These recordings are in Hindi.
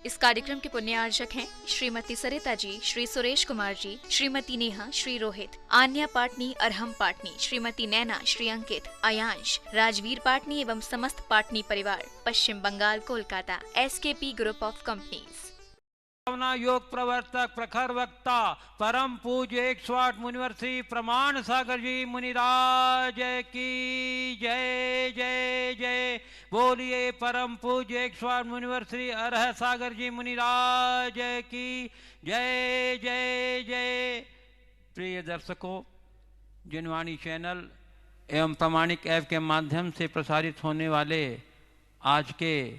इस कार्यक्रम के पुण्यार्चक हैं श्रीमती सरिता जी, श्री सुरेश कुमार जी, श्रीमती नेहा, श्री रोहित, आन्या पाटनी, अरहम पाटनी, श्रीमती नैना, श्री अंकित, अयांश, राजवीर पाटनी एवं समस्त पाटनी परिवार, Paschim Bangal, Kolkata, SKP group of companies. भावना योग प्रवर्तक प्रखर वक्ता परम पूज्य 108 मुनिवर्षी प्रमाण सागर जी मुनिराज की जय जय जय। बोलिए परम पूज्य 108 मुनिवर्षी अरह सागर जी मुनिराज की जय जय जय। प्रिय दर्शकों, जिनवाणी चैनल एवं प्रामाणिक ऐप के माध्यम से प्रसारित होने वाले आज के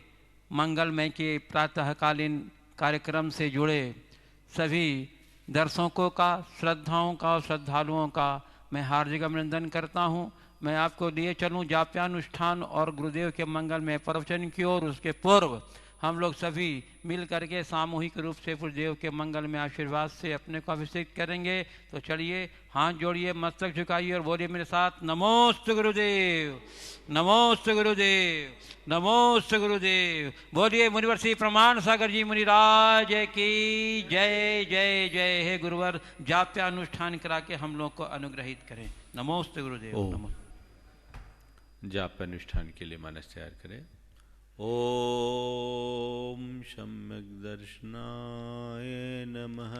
मंगलमय के प्रातःकालीन कार्यक्रम से जुड़े सभी दर्शकों का, श्रद्धाओं का और श्रद्धालुओं का मैं हार्दिक अभिनंदन करता हूं। मैं आपको लिए चलूं जाप्यानुष्ठान और गुरुदेव के मंगलमय प्रवचन की ओर। उसके पूर्व हम लोग सभी मिल करके सामूहिक रूप से गुरुदेव के मंगल में आशीर्वाद से अपने को अभिषेक करेंगे। तो चलिए, हाथ जोड़िए, मस्तक झुकाइए और बोलिए मेरे साथ, नमोस्तु गुरुदेव, नमोस्तु गुरुदेव, नमोस्तु गुरुदेव। बोलिए मुनिवर्षी प्रमाण सागर जी मुनिराज की जय जय जय। हे गुरुवर, जाप्यानुष्ठान करा के हम लोग को अनुग्रहित करें। नमोस्तु गुरुदेव। नमो। जाप्यानुष्ठान के लिए मानस तैयार करें। ओम सम्यक दर्शनाय नमः।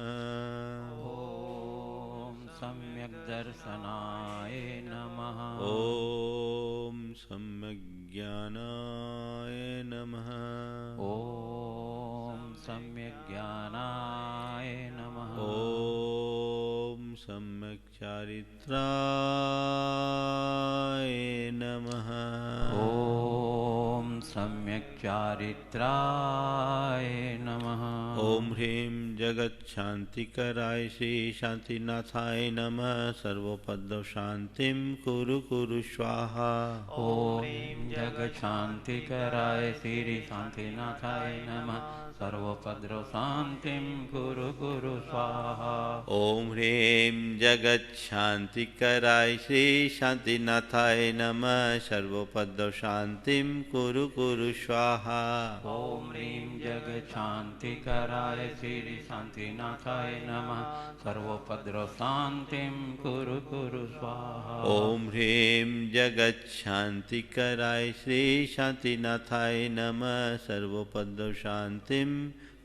ओम सम्यक दर्शनाय नमः। ओम सम्यक ज्ञानाय नमः। ओम सम्यक ज्ञानाय नमः। ओम सम्यक चारित्राय नमः। ओम सम्यक चारित्राय नमः। ओम ह्रीं जगत शांतिकराय श्री शांतिनाथाय नमः। सर्वोपद्रव शांतिं कुरु कुरु स्वाहा। ओम ह्रीं जगत शांतिकराय श्री शांतिनाथाय नमः। सर्वोपद्रव शांतिं कुरु कुरु स्वाहा। ओम ह्रीं जगत शांतिकराय श्री शांतिनाथाय नमः। सर्वोपद्रव शांतिं कुरु कुरु स्वाहा। ओम ह्रीं जगत शांतिकराय श्री शांतिनाथाय नमः। सर्वोपद्रव शांतिं कुरु कुरु स्वाहा। ओम ह्रीं जगत शांतिकराय श्री शांतिनाथाय नमः। सर्वोपद्रव शांतिं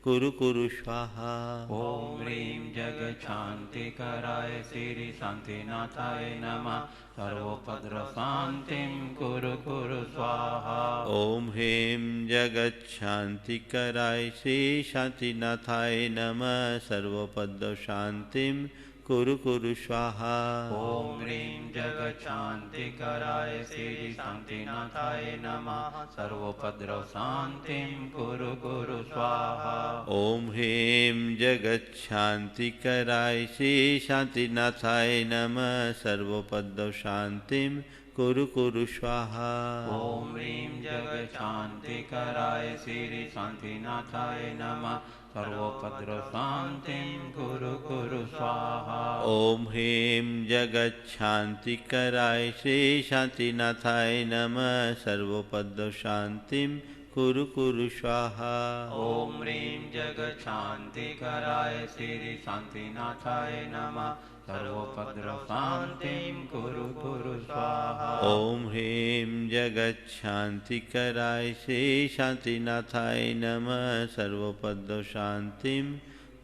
कुरु कुरु स्वाहा। ओम ह्रीं जगत शांतिकराय श्री शांतिनाथाय नमः। सर्वोपद्रव शांतिं कुरु कुरु स्वाहा। ओम ह्रीं जगत शांतिकराय श्री शांतिनाथाय नमः। सर्वोपद्रव शांतिं कुरु कुरु स्वाहा। ओम ह्रीं जगत शांतिकराय श्री शांतिनाथाय नमः। सर्वोपद्रव शांतिं कुरु कुरु स्वाहा। ओम ह्रीं जगत शांतिकराय श्री शांतिनाथाय नमः। सर्वोपद्रव शांतिं कुरु कुरु स्वाहा। ओम ह्रीं जगत शांतिकराय श्री शांतिनाथाय नमः। सर्वोपद्रव शांतिं कुरु कुरु स्वाहा। ओम ह्रीं जगत शांतिकराय श्री शांतिनाथाय नमः। सर्वोपद्रव शांतिं कुरु कुरु स्वाहा। ओम ह्रीं जगत शांतिकराय श्री शांतिनाथाय नमः। सर्वोपद्रव शांतिं कुरु कुरु स्वाहा। ओम ह्रीं जगत शांतिकराय श्री शांतिनाथाय नमः। सर्वोपद्रव शांतिं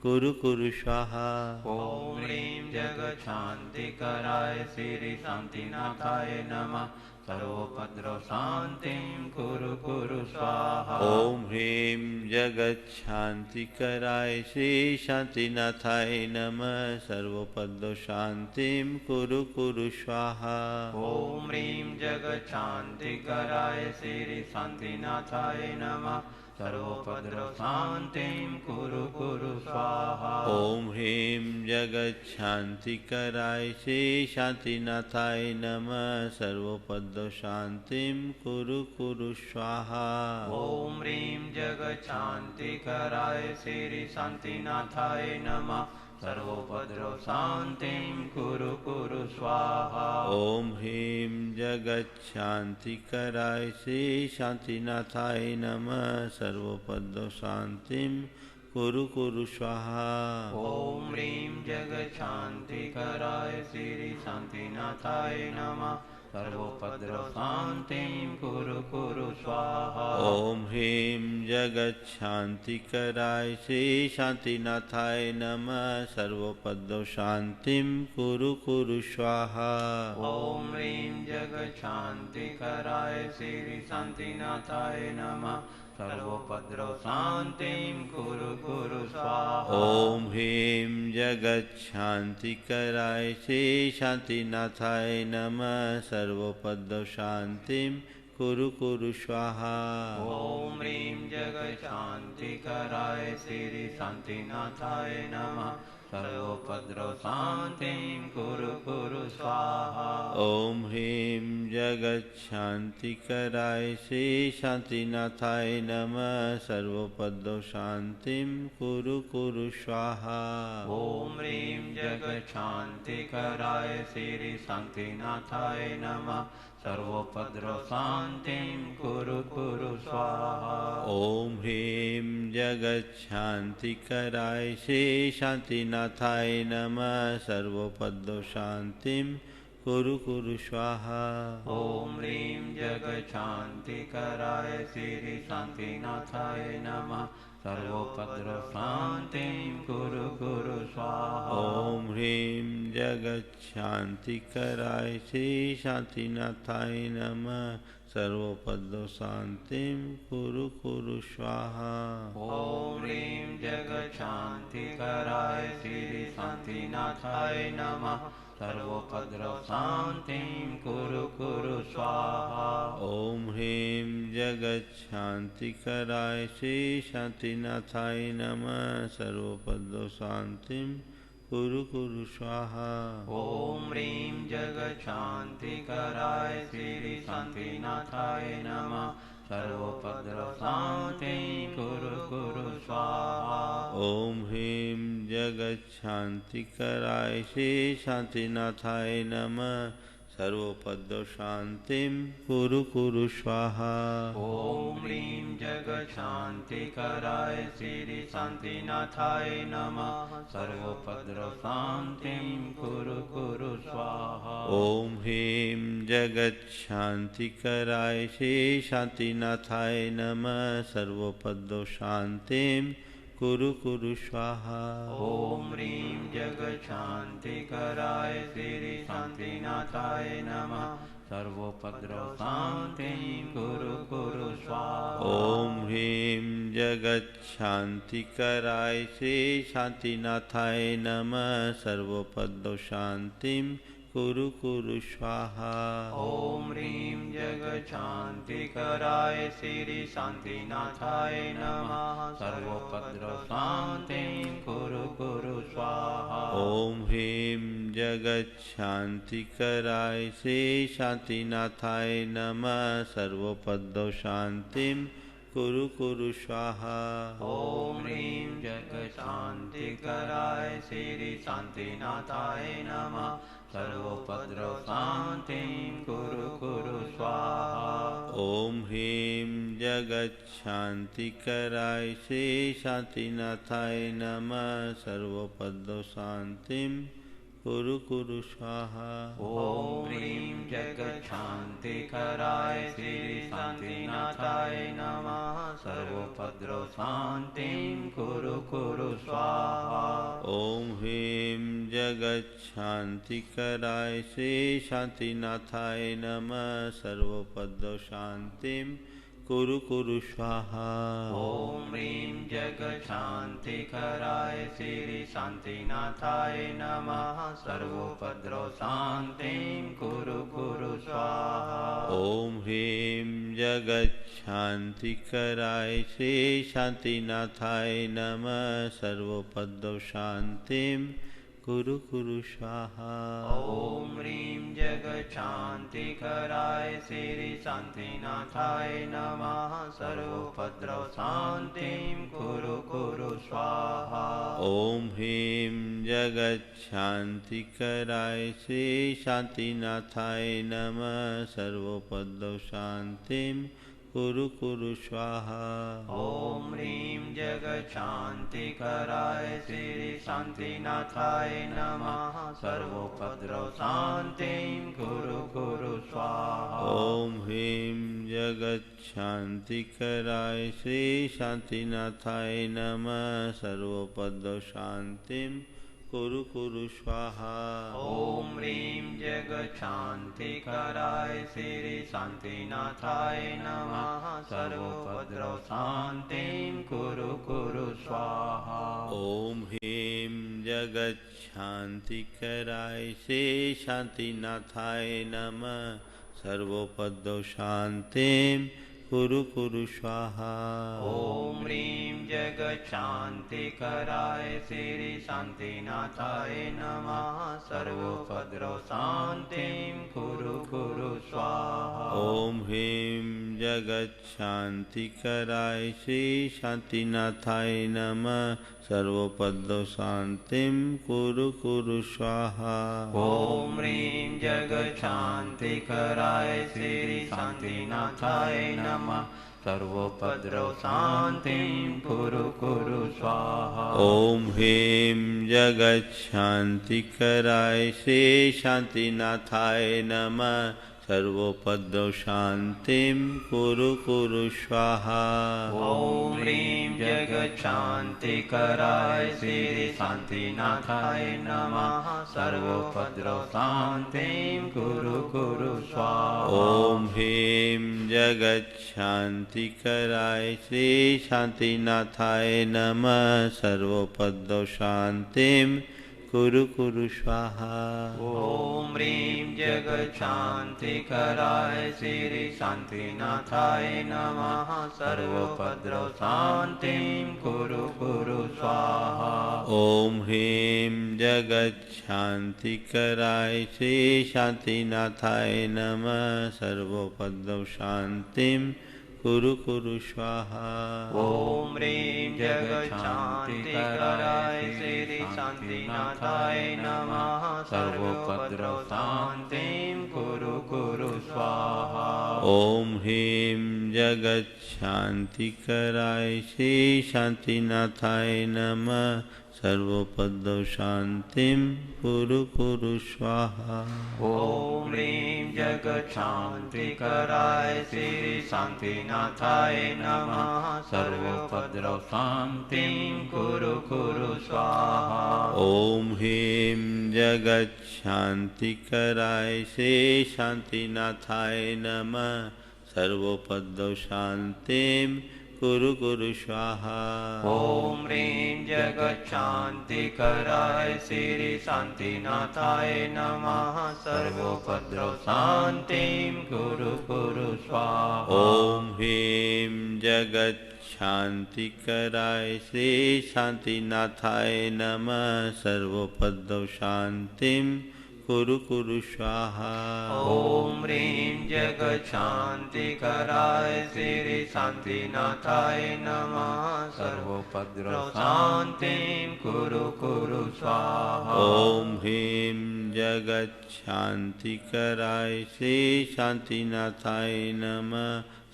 कुरु कुरु स्वाहा। ओम ह्रीं जगत शांतिकराय श्री शांतिनाथाय नमः। सर्वोपद्रव शांतिं कुरु कुरु स्वाहा। ओम ह्रीं जगत शांतिकराय श्री शांतिनाथाय नमः। सर्वोपद्रव शांतिं कुरु कुरु स्वाहा। ओम ह्रीं जगत शांतिकराय श्री शांतिनाथाय नमः। सर्वोपद्रव शांतिं कुरु कुरु स्वाहा। ओम ह्रीं जगत शांतिकराय श्री शांतिनाथाय नमः। सर्वोपद्रव शांतिं कुरु कुरु स्वाहा। ओम ह्रीं जगत शांतिकराय श्री शांतिनाथाय नमः। सर्वोपद्रवशान्तिं कुरु कुरु स्वाहा। ओम ह्रीं जगच्छान्तिकराय श्री शांतिनाथाय नमः सर्वोपद्रवशान्तिं कुरु कुरु स्वाहा। ॐ ह्रीं जगच्छान्तिकराय श्री शान्तिनाथाय नमः सर्वोपद्रवशान्तिं कुरु कुरु स्वाहा। ओम ह्रीं जगच्छान्तिकराय श्री शांतिनाथाय नमः सर्वोपद्रवशान्तिं कुरु कुरु स्वाहा। ॐ ह्रीं जगच्छान्तिकराय श्री शान्तिनाथाय नमः सर्वोपद्रवशान्तिं कुरु कुरु स्वाहा। ओम ह्रीं जगच्छान्तिकराय श्री शांतिनाथाय नमः सर्वोपद्रवशान्तिं कुरु कुरु स्वाहा। ॐ ह्रीं जगच्छान्तिकराय श्री शान्तिनाथाय नमः सर्वोपद्रवशान्तिं कुरु कुरु स्वाहा। ओम ह्रीं जगच्छान्तिकराय श्री शांतिनाथाय नमः सर्वोपद्रवशान्तिं कुरु कुरु स्वाहा। ॐ ह्रीं जगच्छान्तिकराय श्री शान्तिनाथाय नमः सर्वोपद्रवशान्तिं कुरु कुरु स्वाहा। ओम ह्रीं जगच्छान्तिकराय श्री शांतिनाथाय नमः सर्वोपद्रवशान्तिं कुरु कुरु स्वाहा। ॐ ह्रीं जगच्छान्तिकराय श्री शान्तिनाथाय नमः सर्वोपद्रवशान्तिं कुरु कुरु स्वाहा। ओम ह्रीं जगच्छान्तिकराय श्री शांतिनाथाय नमः सर्वोपद्रवशान्तिं कुरु कुरु स्वाहा। ॐ ह्रीं जगच्छान्तिकराय श्री शान्तिनाथाय नमः सर्वोपद्रवशान्तिं कुरु कुरु स्वाहा। ओम ह्रीं जगच्छान्तिकराय श्री शांतिनाथाय नमः सर्वोपद्रवशान्तिं कुरु कुरु स्वाहा। ॐ ह्रीं जगच्छान्तिकराय श्री शान्तिनाथाय नमः सर्वोपद्रवशान्तिं कुरु कुरु स्वाहा। ओम ह्रीं जगच्छान्तिकराय श्री शांतिनाथाय नमः सर्वोपद्रवशान्तिं कुरु कुरु स्वाहा। ॐ ह्रीं जगच्छान्तिकराय श्री शान्तिनाथाय नमः सर्वोपद्रवशान्तिं कुरु कुरु स्वाहा। ओम ह्रीं जगच्छान्तिकराय श्री शांतिनाथाय नमः सर्वोपद्रवशान्तिं कुरु कुरु स्वाहा। ॐ ह्रीं जगच्छान्तिकराय श्री शान्तिनाथाय नमः सर्वोपद्रवशान्तिं कुरु कुरु स्वाहा। ओम ह्रीं जगच्छान्तिकराय श्री शांतिनाथाय नमः सर्वोपद्रवशान्तिं कुरु कुरु स्वाहा। ॐ ह्रीं जगच्छान्तिकराय श्री शान्तिनाथाय नमः सर्वोपद्रवशान्तिं कुरु कुरु स्वाहा। ओम ह्रीं जगच्छान्तिकराय श्री शांतिनाथाय नमः सर्वोपद्रवशान्तिं कुरु कुरु स्वाहा। ॐ ह्रीं जगच्छान्तिकराय श्री शान्तिनाथाय नमः सर्वोपद्रवशान्तिं कुरु कुरु स्वाहा। ओम ह्रीं जगच्छान्तिकराय श्री शांतिनाथाय नमः सर्वोपद्रवशान्तिं कुरु कुरु स्वाहा। ॐ ह्रीं जगच्छान्तिकराय श्री शान्तिनाथाय नमः सर्वोपद्रवशान्तिं कुरु कुरु स्वाहा। ओम ह्रीं जगच्छान्तिकराय श्री शांतिनाथाय नमः सर्वोपद्रवशान्तिं कुरु कुरु स्वाहा। ॐ ह्रीं जगच्छान्तिकराय श्री शान्तिनाथाय नमः सर्वोपद्रवशान्तिं कुरु कुरु स्वाहा। ओम ह्रीं जगच्छान्तिकराय श्री शांतिनाथाय नमः सर्वोपद्रवशान्तिं कुरु कुरु स्वाहा ॐ ह्रीं जगच्छान्तिकराय श्री शान्तिनाथाय नमः सर्वोपद्रव शान्तिं कुरु कुरु स्वाहा ॐ ह्रीं जगच्छान्तिकराय श्री शान्तिनाथाय नमः सर्वोपद्रव शान्तिं कुरु कुरु स्वाहा ॐ ह्रीं जगच्छान्तिकराय श्री शान्तिनाथाय नमः सर्वोपद्रव शान्तिं कुरु कुरु स्वाहा ॐ ह्रीं जगच्छान्तिकराय श्री शान्तिनाथाय नमः सर्वोपद्रव शान्तिं कुरु कुरु स्वाहा ॐ ह्रीं जगच्छान्तिकराय श्री शान्तिनाथाय नमः सर्वोपद्रव शान्तिं कुरु कुरु स्वाहा ॐ ह्रीं जगच्छान्तिकराय श्री शान्तिनाथाय नमः सर्वोपद्रव शान्तिं कुरु कुरु स्वाहा ॐ ह्रीं जगच्छान्तिकराय श्री शान्तिनाथाय नमः सर्वोपद्रव शान्तिं कुरु कुरु स्वाहा ॐ ह्रीं जगच्छान्तिकराय श्री शान्तिनाथाय नमः सर्वोपद्रव शान्तिं कुरु कुरु स्वाहा ॐ ह्रीं जगच्छान्तिकराय श्री शान्तिनाथाय नमः सर्वोपद्रव शान्तिं कुरु कुरु स्वाहा ॐ ह्रीं जगच्छान्तिकराय श्री शान्तिनाथाय नमः सर्वोपद्रव शान्तिं कुरु कुरु स्वाहा ॐ ह्रीं जगच्छान्तिकराय श्री शान्तिनाथाय नमः सर्वोपद्रव शान्तिं कुरु कुरु स्वाहा ॐ ह्रीं जगच्छान्तिकराय श्री शान्तिनाथाय नमः सर्वोपद्रव शान्तिं कुरु कुरु स्वाहा ॐ ह्रीं जगच्छान्तिकराय श्री शान्तिनाथाय नमः सर्वोपद्रव शान्तिं कुरु कुरु स्वाहा ॐ ह्रीं जगच्छान्तिकराय श्री शान्तिनाथाय नमः सर्वोपद्रव शान्तिं कुरु कुरु स्वाहा ॐ ह्रीं जगच्छान्तिकराय श्री शान्तिनाथाय नमः सर्वोपद्रव शान्तिं कुरु कुरु स्वाहा ॐ ह्रीं जगच्छान्तिकराय श्री शान्तिनाथाय नमः सर्वोपद्रव शान्तिं कुरु कुरु स्वाहा ॐ ह्रीं जगच्छान्तिकराय श्री शान्तिनाथाय नमः सर्वोपद्रव शान्तिं कुरु कुरु स्वाहा ॐ ह्रीं जगच्छान्तिकराय श्री शान्तिनाथाय नमः सर्वोपद्रव शान्तिं कुरु कुरु स्वाहा ॐ ह्रीं जगच्छान्तिकराय श्री शान्तिनाथाय नमः सर्वोपद्रव शान्तिं कुरु कुरु स्वाहा ॐ ह्रीं जगच्छान्तिकराय श्री शान्तिनाथाय नमः सर्वोपद्रव शान्तिं कुरु कुरु स्वाहा ॐ ह्रीं जगच्छान्तिकराय श्री शान्तिनाथाय नमः सर्वोपद्रव शान्तिं कुरु कुरु स्वाहा ॐ ह्रीं जगच्छान्तिकराय श्री शान्तिनाथाय नमः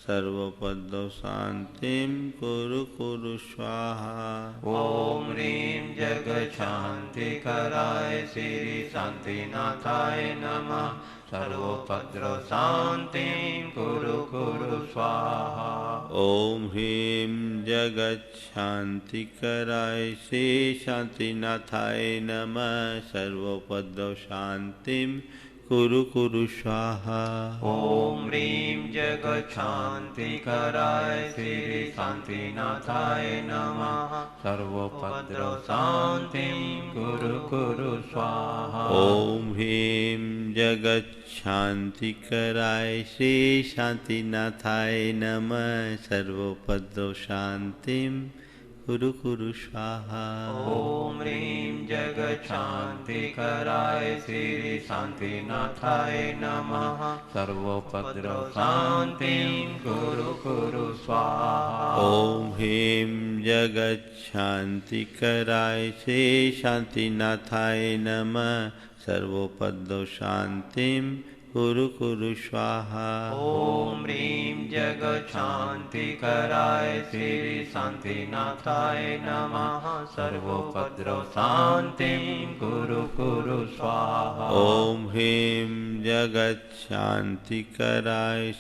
सर्वोपद्रव शान्तिं कुरु कुरु स्वाहा ॐ ह्रीं जगच्छान्तिकराय श्री शान्तिनाथाय नमः सर्वोपद्रव शान्तिं कुरु कुरु स्वाहा ॐ ह्रीं जगच्छान्तिकराय श्री शान्तिनाथाय नमः सर्वोपद्रव शान्तिं कुरु कुरु स्वाहा ॐ ह्रीं जगच्छान्तिकराय श्री शान्तिनाथाय नमः सर्वोपद्रव शान्तिं कुरु कुरु स्वाहा ॐ ह्रीं जगच्छान्तिकराय श्री शान्तिनाथाय नमः सर्वोपद्रव शान्तिं कुरु कुरु स्वाहा ॐ ह्रीं जगच्छान्तिकराय श्री शान्तिनाथाय नमः सर्वोपद्रवशान्तिं कुरु कुरु स्वाहा ॐ ह्रीं जगच्छान्तिकराय श्री शान्तिनाथाय नमः सर्वोपद्रवशान्तिं कुरु कुरु स्वाहा ॐ ह्रीं जगच्छान्तिकराय श्री शान्तिनाथाय नमः सर्वोपद्रवशान्तिं कुरु कुरु स्वाहा ॐ ह्रीं जगच्छान्तिकराय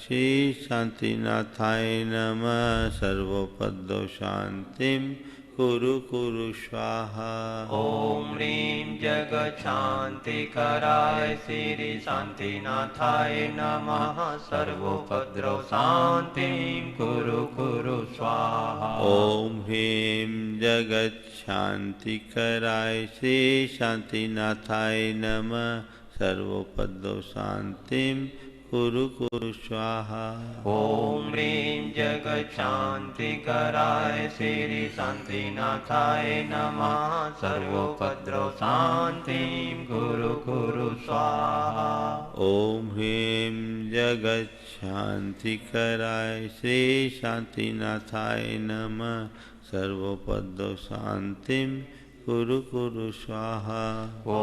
श्री शान्तिनाथाय नमः सर्वोपद्रवशान्तिं कुरु कुरु स्वाहा ॐ ह्रीं जगच्छान्तिकराय श्री शान्तिनाथाय नमः सर्वोपद्रवशान्तिं कुरु कुरु स्वाहा ॐ ह्रीं जगच्छान्तिकराय श्री शान्तिनाथाय नमः सर्वोपद्रवशान्तिं कुरु कुरु स्वाहा ॐ ह्रीं जगच्छान्तिकराय श्री शान्तिनाथाय नमः सर्वोपद्रवशान्तिं कुरु कुरु स्वाहा ॐ ह्रीं जगच्छान्तिकराय श्री शान्तिनाथाय नमः सर्वोपद्रवशान्तिं कुरु कुरु स्वाहा ॐ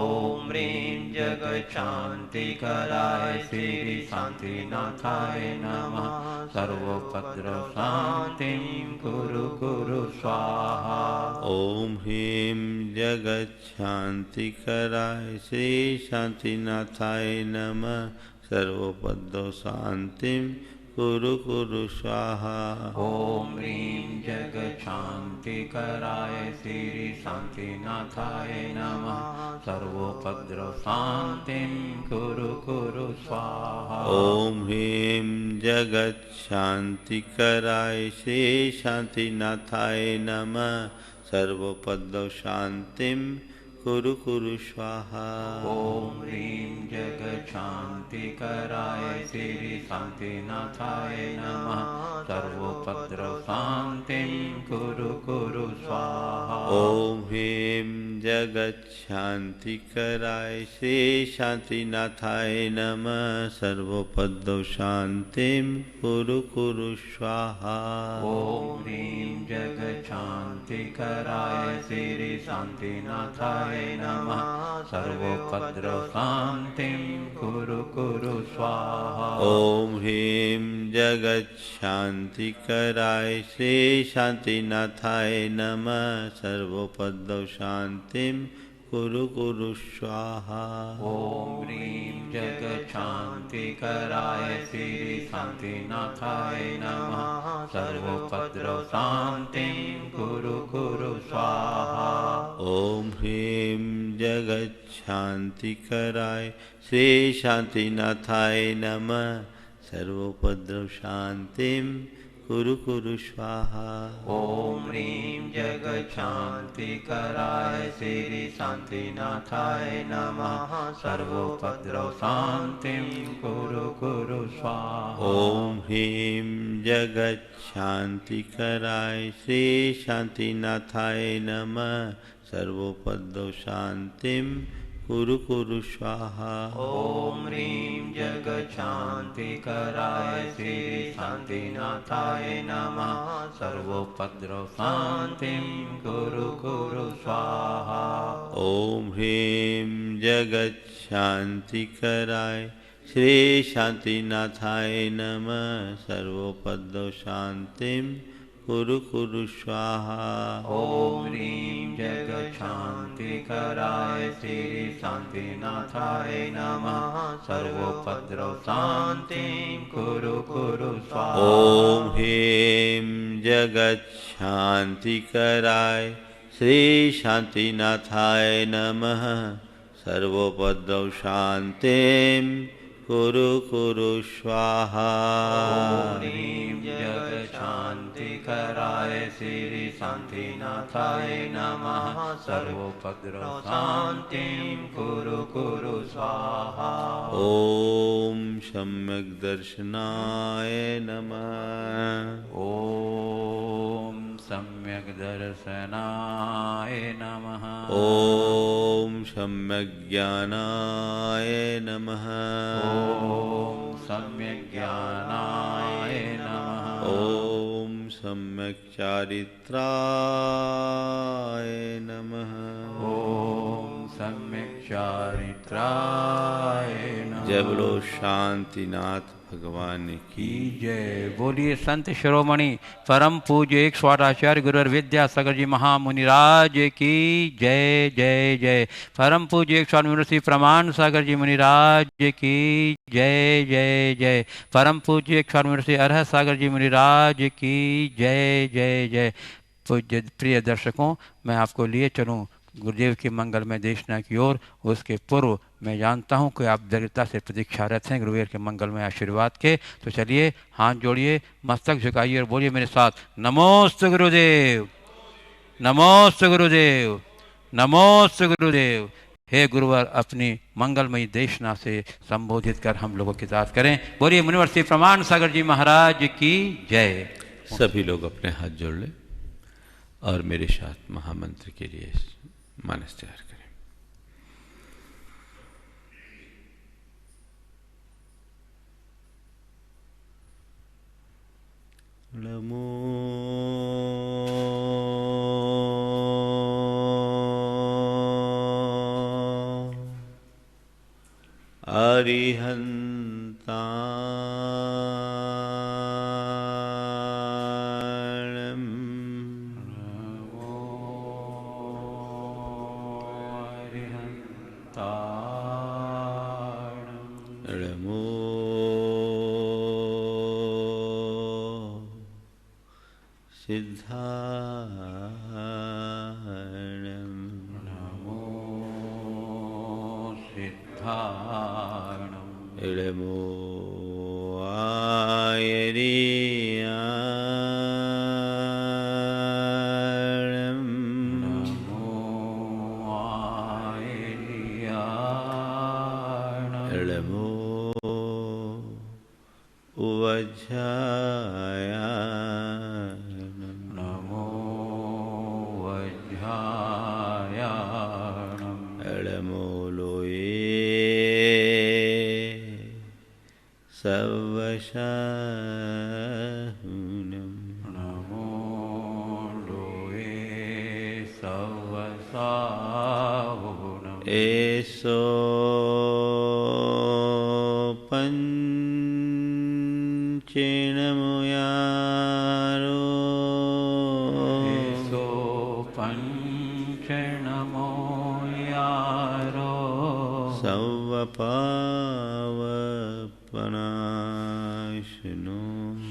ह्रीं जगच्छान्तिकराय श्री शान्तिनाथाय नमः सर्वोपद्रवशान्तिं कुरु कुरु स्वाहा ॐ ह्रीं जगच्छान्तिकराय श्री शान्तिनाथाय नमः सर्वोपद्रवशान्तिं कुरु कुरु स्वाहा ॐ ह्रीं जगच्छान्तिकराय श्री शान्तिनाथाय नमः सर्वोपद्रवशान्तिं कुरु कुरु स्वाहा ॐ ह्रीं जगच्छान्तिकराय श्री शान्तिनाथाय नमः सर्वोपद्रवशान्तिं कुरु कुरु स्वाहा ॐ ह्रीं जगच्छान्तिकराय श्री शान्तिनाथाय नमः सर्वोपद्रवशान्तिं कुरु कुरु स्वाहा ॐ ह्रीं जगच्छान्तिकराय श्री शान्तिनाथाय नमः सर्वोपद्रवशान्तिं कुरु कुरु स्वाहा ॐ ह्रीं जगच्छान्तिकराय श्री शान्तिनाथाय नमः सर्वोपद्रवशान्तिं कुरु कुरु स्वाहा ॐ ह्रीं जगच्छान्तिकराय श्री शान्तिनाथाय नमः सर्वोपद्रवशान्तिं कुरु कुरु स्वाहा ॐ ह्रीं जगच्छान्तिकराय श्री शान्तिनाथाय नमः सर्वोपद्रवशान्तिं कुरु कुरु स्वाहा ॐ ह्रीं जगच्छान्तिकराय श्री शान्तिनाथाय नमः सर्वोपद्रवशान्तिं कुरु कुरु स्वाहा ॐ ह्रीं जगच्छान्तिकराय श्री शान्तिनाथाय नमः सर्वोपद्रवशान्तिं कुरु कुरु स्वाहा ॐ ह्रीं जगच्छान्तिकराय श्री शान्तिनाथाय नमः सर्वोपद्रवशान्तिं कुरु कुरु स्वाहा ॐ ह्रीं जगच्छान्तिकराय श्री शान्तिनाथाय नमः सर्वोपद्रवशान्तिं कुरु कुरु स्वाहा ॐ ह्रीं जगच्छान्तिकराय श्री शान्तिनाथाय नमः सर्वोपद्रवशान्तिं कुरु कुरु स्वाहा ॐ ह्रीं जगच्छान्तिकराय श्री शान्तिनाथाय नमः सर्वोपद्रवशान्तिं कुरु कुरु स्वाहा ॐ ह्रीं जगच्छान्तिकराय श्री शान्तिनाथाय नमः सर्वोपद्रवशान्तिं कुरु कुरु स्वाहा ॐ ह्रीं जगच्छान्तिकराय श्री शान्तिनाथाय नमः सर्वोपद्रवशान्तिं कुरु कुरु स्वाहा ॐ सम्यक् दर्शनाय नमः ॐ सम्यक् दर्शनाय नमः। ॐ सम्यक् ज्ञानाय नमः। ॐ सम्यक् ज्ञानाय नमः। ॐ सम्यक् चारित्राय नमः। ॐ सम्यक् चारित्राय नमः। जय बोलो शांतिनाथ भगवान की जय। बोलिए संत शिरोमणि परम पूज्य 108 आचार्य गुरुवर विद्यासागर जी महामुनिराज की जय जय जय। परम पूज्य 108 मुनिश्री प्रमाण सागर जी मुनिराज की जय जय जय। परम पूज्य 108 मुनिश्री अरहत सागर जी मुनिराज की जय जय जय। पूज्य प्रिय दर्शकों, मैं आपको लिए चलूं गुरुदेव की मंगलमय देशना की ओर। उसके पूर्व मैं जानता हूं कि आप दृढ़ता से प्रतीक्षारत हैं गुरुदेव के मंगलमय आशीर्वाद के। तो चलिए हाथ जोड़िए, मस्तक झुकाइए और बोलिए मेरे साथ, नमोस्तु गुरुदेव, नमोस्तु गुरुदेव, नमोस्तु गुरुदेव। हे गुरुवर, अपनी मंगलमयी देशना से संबोधित कर हम लोगों की दात करें। बोलिए मुनिवर श्री प्रमाण सागर जी महाराज की जय। सभी लोग अपने हाथ जोड़ लें और मेरे साथ महामंत्र के लिए मानस तैयार करें। नमो अरिहन्ताणं नमो सिद्धाणं नमो सिद्धाणं नमो आयर्याणं नमो आयर्याणं नमो उवज्झायाणं नमो वज्झायाणं नमो लोये सवशाहुनं नमो लोये सवसाहुनं एषो पञ्चेणमुयारो एषो पञ्चनमो यारो सवपावपनाशनो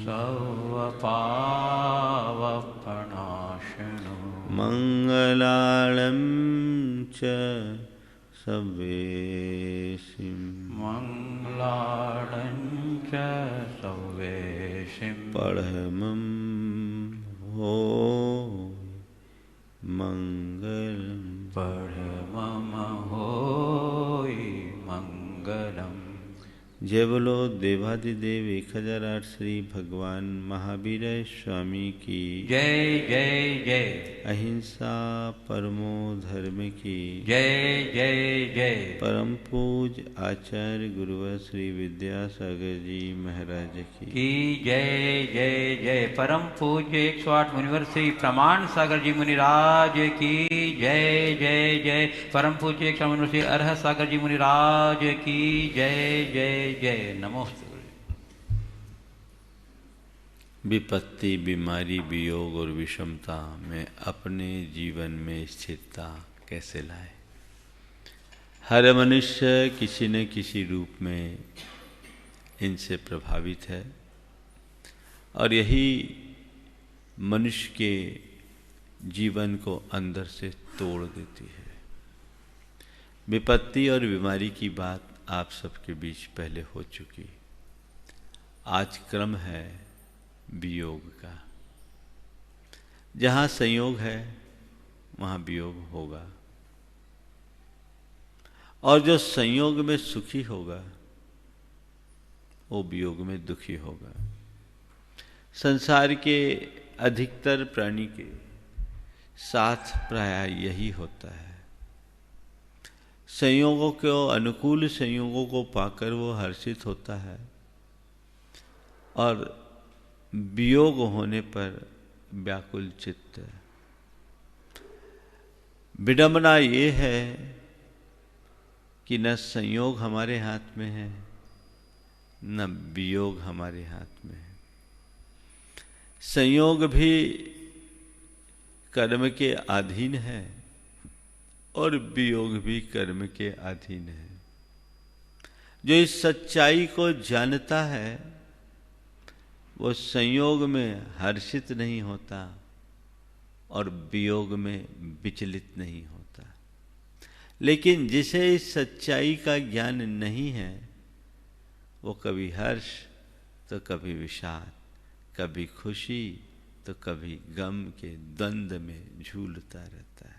सर्वपावपनाशनो मङ्गलालं च सवेशिं मङ्गलाडं च सवेशिं परमं हो मङ्गलम् परममहोयि मङ्गलम्। जय बोलो देवादिदेव 1008 श्री भगवान महावीर स्वामी की जय जय जय। अहिंसा परमो धर्म की जय जय जय। परम पूज आचार्य गुरुवर श्री विद्यासागर जी महाराज की जय जय जय। परम पूज्य 108 मुनिवर श्री प्रमाण सागर जी मुनिराज की जय जय जय। परम पूज्य 108 मुनिवर श्री अरहत सागर जी मुनिराज की जय जय जय। नमोस्तु। विपत्ति, बीमारी, वियोग और विषमता में अपने जीवन में स्थिरता कैसे लाए। हर मनुष्य किसी न किसी रूप में इनसे प्रभावित है और यही मनुष्य के जीवन को अंदर से तोड़ देती है। विपत्ति और बीमारी की बात आप सबके बीच पहले हो चुकी। आज क्रम है वियोग का। जहाँ संयोग है वहाँ वियोग होगा और जो संयोग में सुखी होगा वो वियोग में दुखी होगा। संसार के अधिकतर प्राणी के साथ प्राय यही होता है। संयोगों को, अनुकूल संयोगों को पाकर वो हर्षित होता है और वियोग होने पर व्याकुल चित्त। विडंबना ये है कि न संयोग हमारे हाथ में है न वियोग हमारे हाथ में है। संयोग भी कर्म के अधीन है और वियोग भी कर्म के अधीन है। जो इस सच्चाई को जानता है वो संयोग में हर्षित नहीं होता और वियोग में विचलित नहीं होता। लेकिन जिसे इस सच्चाई का ज्ञान नहीं है वो कभी हर्ष तो कभी विषाद, कभी खुशी तो कभी गम के द्वंद्व में झूलता रहता है।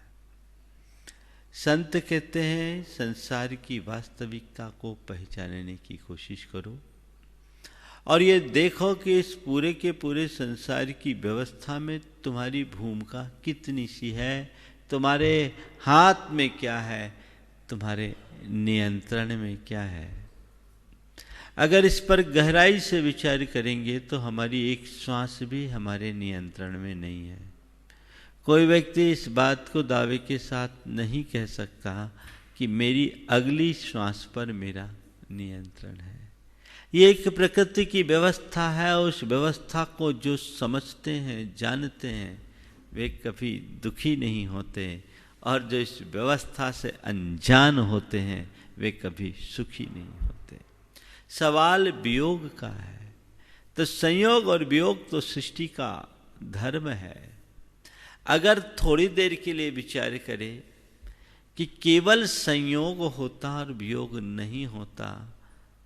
संत कहते हैं संसार की वास्तविकता को पहचानने की कोशिश करो और ये देखो कि इस पूरे के पूरे संसार की व्यवस्था में तुम्हारी भूमिका कितनी सी है, तुम्हारे हाथ में क्या है, तुम्हारे नियंत्रण में क्या है। अगर इस पर गहराई से विचार करेंगे तो हमारी एक श्वास भी हमारे नियंत्रण में नहीं है। कोई व्यक्ति इस बात को दावे के साथ नहीं कह सकता कि मेरी अगली श्वास पर मेरा नियंत्रण है। ये एक प्रकृति की व्यवस्था है। उस व्यवस्था को जो समझते हैं, जानते हैं, वे कभी दुखी नहीं होते और जो इस व्यवस्था से अनजान होते हैं वे कभी सुखी नहीं होते। सवाल वियोग का है। तो संयोग और वियोग तो सृष्टि का धर्म है। अगर थोड़ी देर के लिए विचार करें कि केवल संयोग होता और वियोग नहीं होता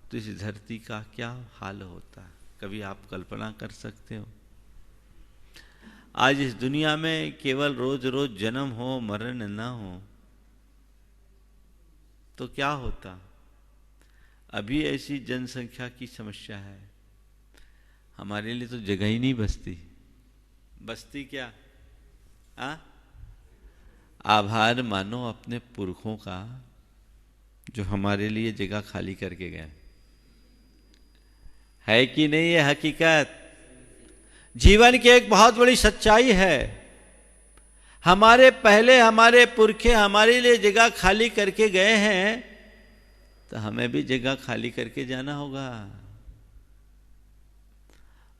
तो इस धरती का क्या हाल होता। कभी आप कल्पना कर सकते हो? आज इस दुनिया में केवल रोज रोज जन्म हो मरण ना हो तो क्या होता। अभी ऐसी जनसंख्या की समस्या है, हमारे लिए तो जगह ही नहीं बचती क्या? आभार मानो अपने पुरखों का जो हमारे लिए जगह खाली करके गए। है कि नहीं ये हकीकत? जीवन की एक बहुत बड़ी सच्चाई है। हमारे पहले हमारे पुरखे हमारे लिए जगह खाली करके गए हैं तो हमें भी जगह खाली करके जाना होगा।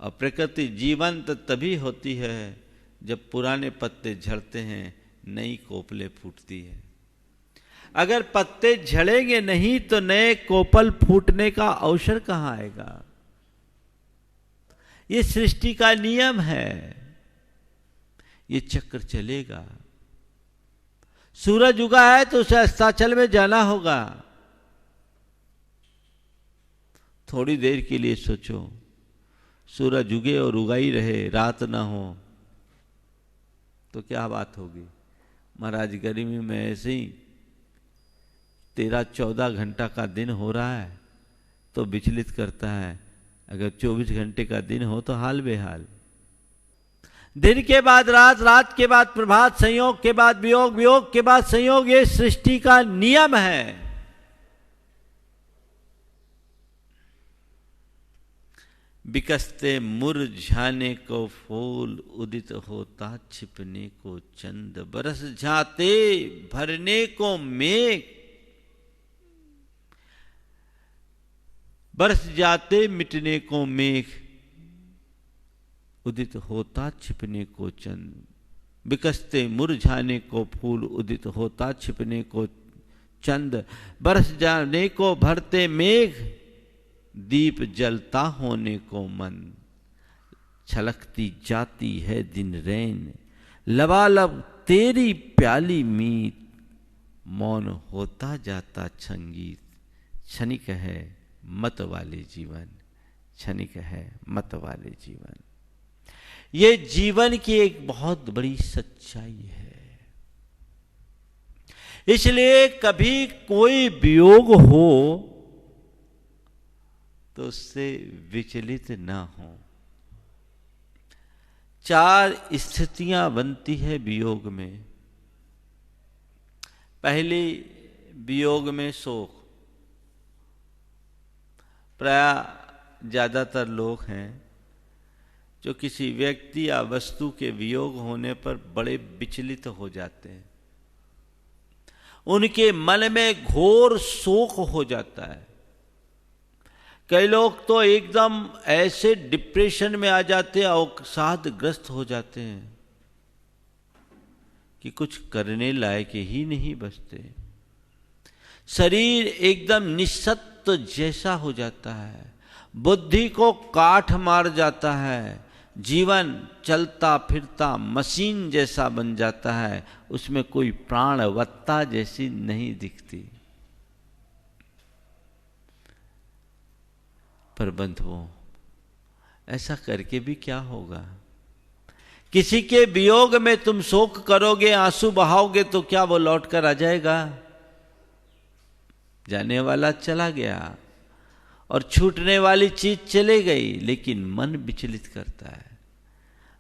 और प्रकृति जीवंत तभी होती है जब पुराने पत्ते झड़ते हैं, नई कोपलें फूटती है। अगर पत्ते झड़ेंगे नहीं तो नए कोपल फूटने का अवसर कहां आएगा? ये सृष्टि का नियम है, ये चक्र चलेगा। सूरज उगा है तो उसे अस्ताचल में जाना होगा। थोड़ी देर के लिए सोचो, सूरज उगे और उगा ही रहे, रात ना हो तो क्या बात होगी? महाराज गर्मी में ऐसे ही 13-14 घंटा का दिन हो रहा है तो विचलित करता है। अगर 24 घंटे का दिन हो तो हाल बेहाल। दिन के बाद रात, रात के बाद प्रभात, संयोग के बाद वियोग, वियोग के बाद संयोग, ये सृष्टि का नियम है। बिकसते मुरझाने को फूल, उदित होता छिपने को चंद, बरस जाते भरने को मेघ, बरस जाते मिटने को मेघ, उदित होता छिपने को चंद। बिकसते मुरझाने को फूल, उदित होता छिपने को चंद, बरस जाने को भरते मेघ, दीप जलता होने को मन, छलकती जाती है दिन रैन, लबालब तेरी प्याली मीत, मौन होता जाता संगीत। क्षणिक है मत वाले जीवन, क्षणिक है मत वाले जीवन। ये जीवन की एक बहुत बड़ी सच्चाई है। इसलिए कभी कोई वियोग हो तो उससे विचलित ना हो। 4 स्थितियां बनती है वियोग में। पहली, वियोग में शोक। प्राय ज़्यादातर लोग हैं जो किसी व्यक्ति या वस्तु के वियोग होने पर बड़े विचलित हो जाते हैं, उनके मन में घोर शोक हो जाता है। कई लोग तो एकदम ऐसे डिप्रेशन में आ जाते हैं, अवसादग्रस्त हो जाते हैं कि कुछ करने लायक ही नहीं बचते। शरीर एकदम निस्सत्व जैसा हो जाता है, बुद्धि को काट मार जाता है, जीवन चलता फिरता मशीन जैसा बन जाता है, उसमें कोई प्राणवत्ता जैसी नहीं दिखती। पर बंधुओं, ऐसा करके भी क्या होगा? किसी के वियोग में तुम शोक करोगे, आंसू बहाओगे, तो क्या वो लौट कर आ जाएगा? जाने वाला चला गया और छूटने वाली चीज चले गई, लेकिन मन विचलित करता है।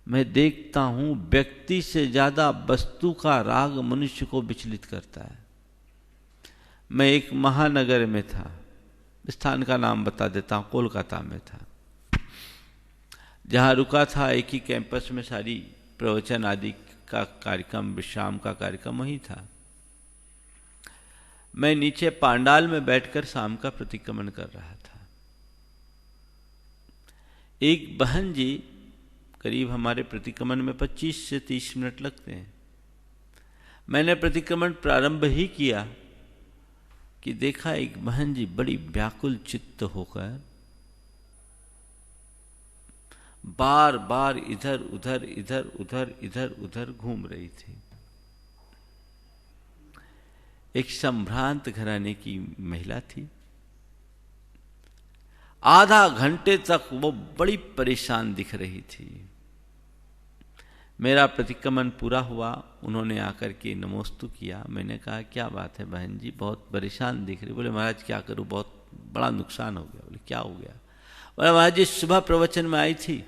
मैं देखता हूं व्यक्ति से ज्यादा वस्तु का राग मनुष्य को विचलित करता है। मैं एक महानगर में था, स्थान का नाम बता देता हूं, कोलकाता में था। जहां रुका था एक ही कैंपस में सारी प्रवचन आदि का कार्यक्रम, विश्राम का कार्यक्रम वहीं था। मैं नीचे पांडाल में बैठकर शाम का प्रतिक्रमण कर रहा था। एक बहन जी, करीब हमारे प्रतिक्रमण में 25 से 30 मिनट लगते हैं। मैंने प्रतिक्रमण प्रारंभ ही किया कि देखा एक बहन जी बड़ी व्याकुल चित्त होकर बार बार इधर उधर इधर उधर इधर उधर घूम रही थी। एक संभ्रांत घराने की महिला थी। आधा घंटे तक वो बड़ी परेशान दिख रही थी। मेरा प्रतिक्रमण पूरा हुआ, उन्होंने आकर के नमोस्तु किया। मैंने कहा क्या बात है बहन जी, बहुत परेशान दिख रही। बोले महाराज क्या करूं, बहुत बड़ा नुकसान हो गया। बोले क्या हो गया? बोले महाराज जी सुबह प्रवचन में आई थी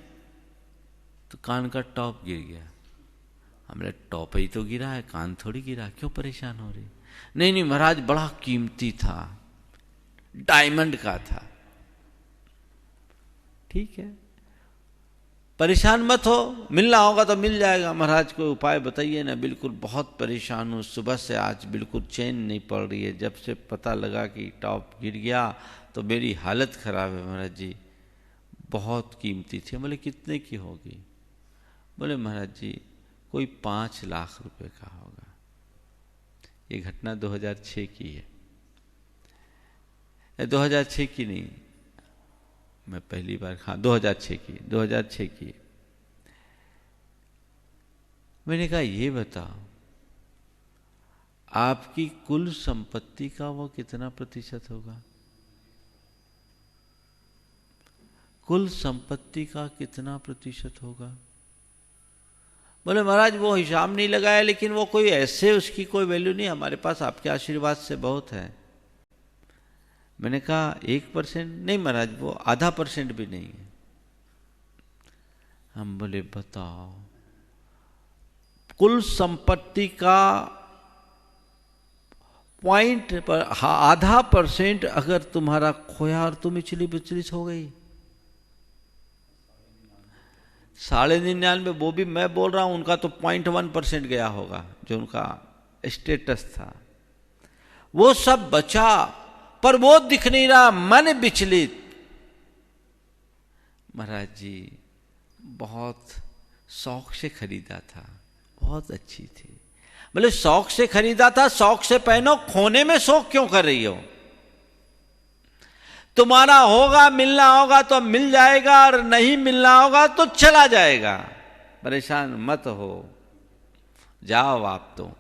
तो कान का टॉप गिर गया। हमने टॉप ही तो गिरा है, कान थोड़ी गिरा, क्यों परेशान हो रही? नहीं नहीं महाराज बड़ा कीमती था, डायमंड का था। ठीक है, परेशान मत हो, मिलना होगा तो मिल जाएगा। महाराज कोई उपाय बताइए ना। बिल्कुल बहुत परेशान हूँ, सुबह से आज बिल्कुल चैन नहीं पड़ रही है। जब से पता लगा कि टॉप गिर गया तो मेरी हालत खराब है महाराज जी, बहुत कीमती थी। बोले कितने की होगी? बोले महाराज जी कोई 5 लाख रुपए का होगा। ये घटना 2006 की है, 2006 की नहीं, मैं पहली बार, हाँ 2006 की। मैंने कहा ये बताओ आपकी कुल संपत्ति का वो कितना प्रतिशत होगा? कुल संपत्ति का कितना प्रतिशत होगा? बोले महाराज वो हिसाब नहीं लगाया, लेकिन वो कोई ऐसे उसकी कोई वैल्यू नहीं, हमारे पास आपके आशीर्वाद से बहुत है। मैंने कहा 1%? नहीं महाराज वो ½ भी नहीं है। हम बोले बताओ कुल संपत्ति का पॉइंट पर ½ अगर तुम्हारा खोया और तुम विचलित हो गई। 99.99 वो भी मैं बोल रहा हूं, उनका तो 0.1% गया होगा जो उनका स्टेटस था। वो सब बचा पर वो दिख नहीं रहा, मन विचलित। महाराज जी बहुत शौक से खरीदा था, बहुत अच्छी थी। बोले शौक से खरीदा था, शौक से पहनो, खोने में शौक क्यों कर रही हो? तुम्हारा होगा, मिलना होगा तो मिल जाएगा, और नहीं मिलना होगा तो चला जाएगा। परेशान मत हो, जाओ आप तो।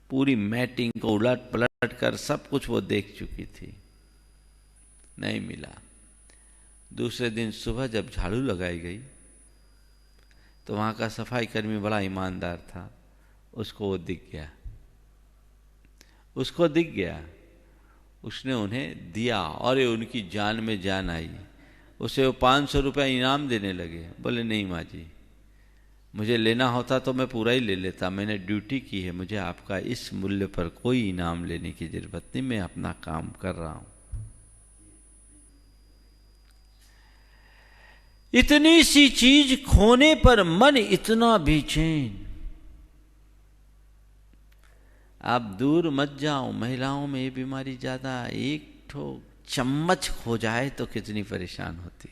पूरी मैटिंग को उलट पलट कर सब कुछ वो देख चुकी थी, नहीं मिला। दूसरे दिन सुबह जब झाड़ू लगाई गई तो वहां का सफाई कर्मी बड़ा ईमानदार था, उसको वो दिख गया, उसने उन्हें दिया और ये उनकी जान में जान आई। उसे वो 500 रुपया इनाम देने लगे। बोले नहीं माँ जी मुझे लेना होता तो मैं पूरा ही ले लेता, मैंने ड्यूटी की है, मुझे आपका इस मूल्य पर कोई इनाम लेने की जरूरत नहीं, मैं अपना काम कर रहा हूं। इतनी सी चीज खोने पर मन इतना बेचैन। आप दूर मत जाओ, महिलाओं में ये बीमारी ज्यादा, एक ठो चम्मच खो जाए तो कितनी परेशान होती,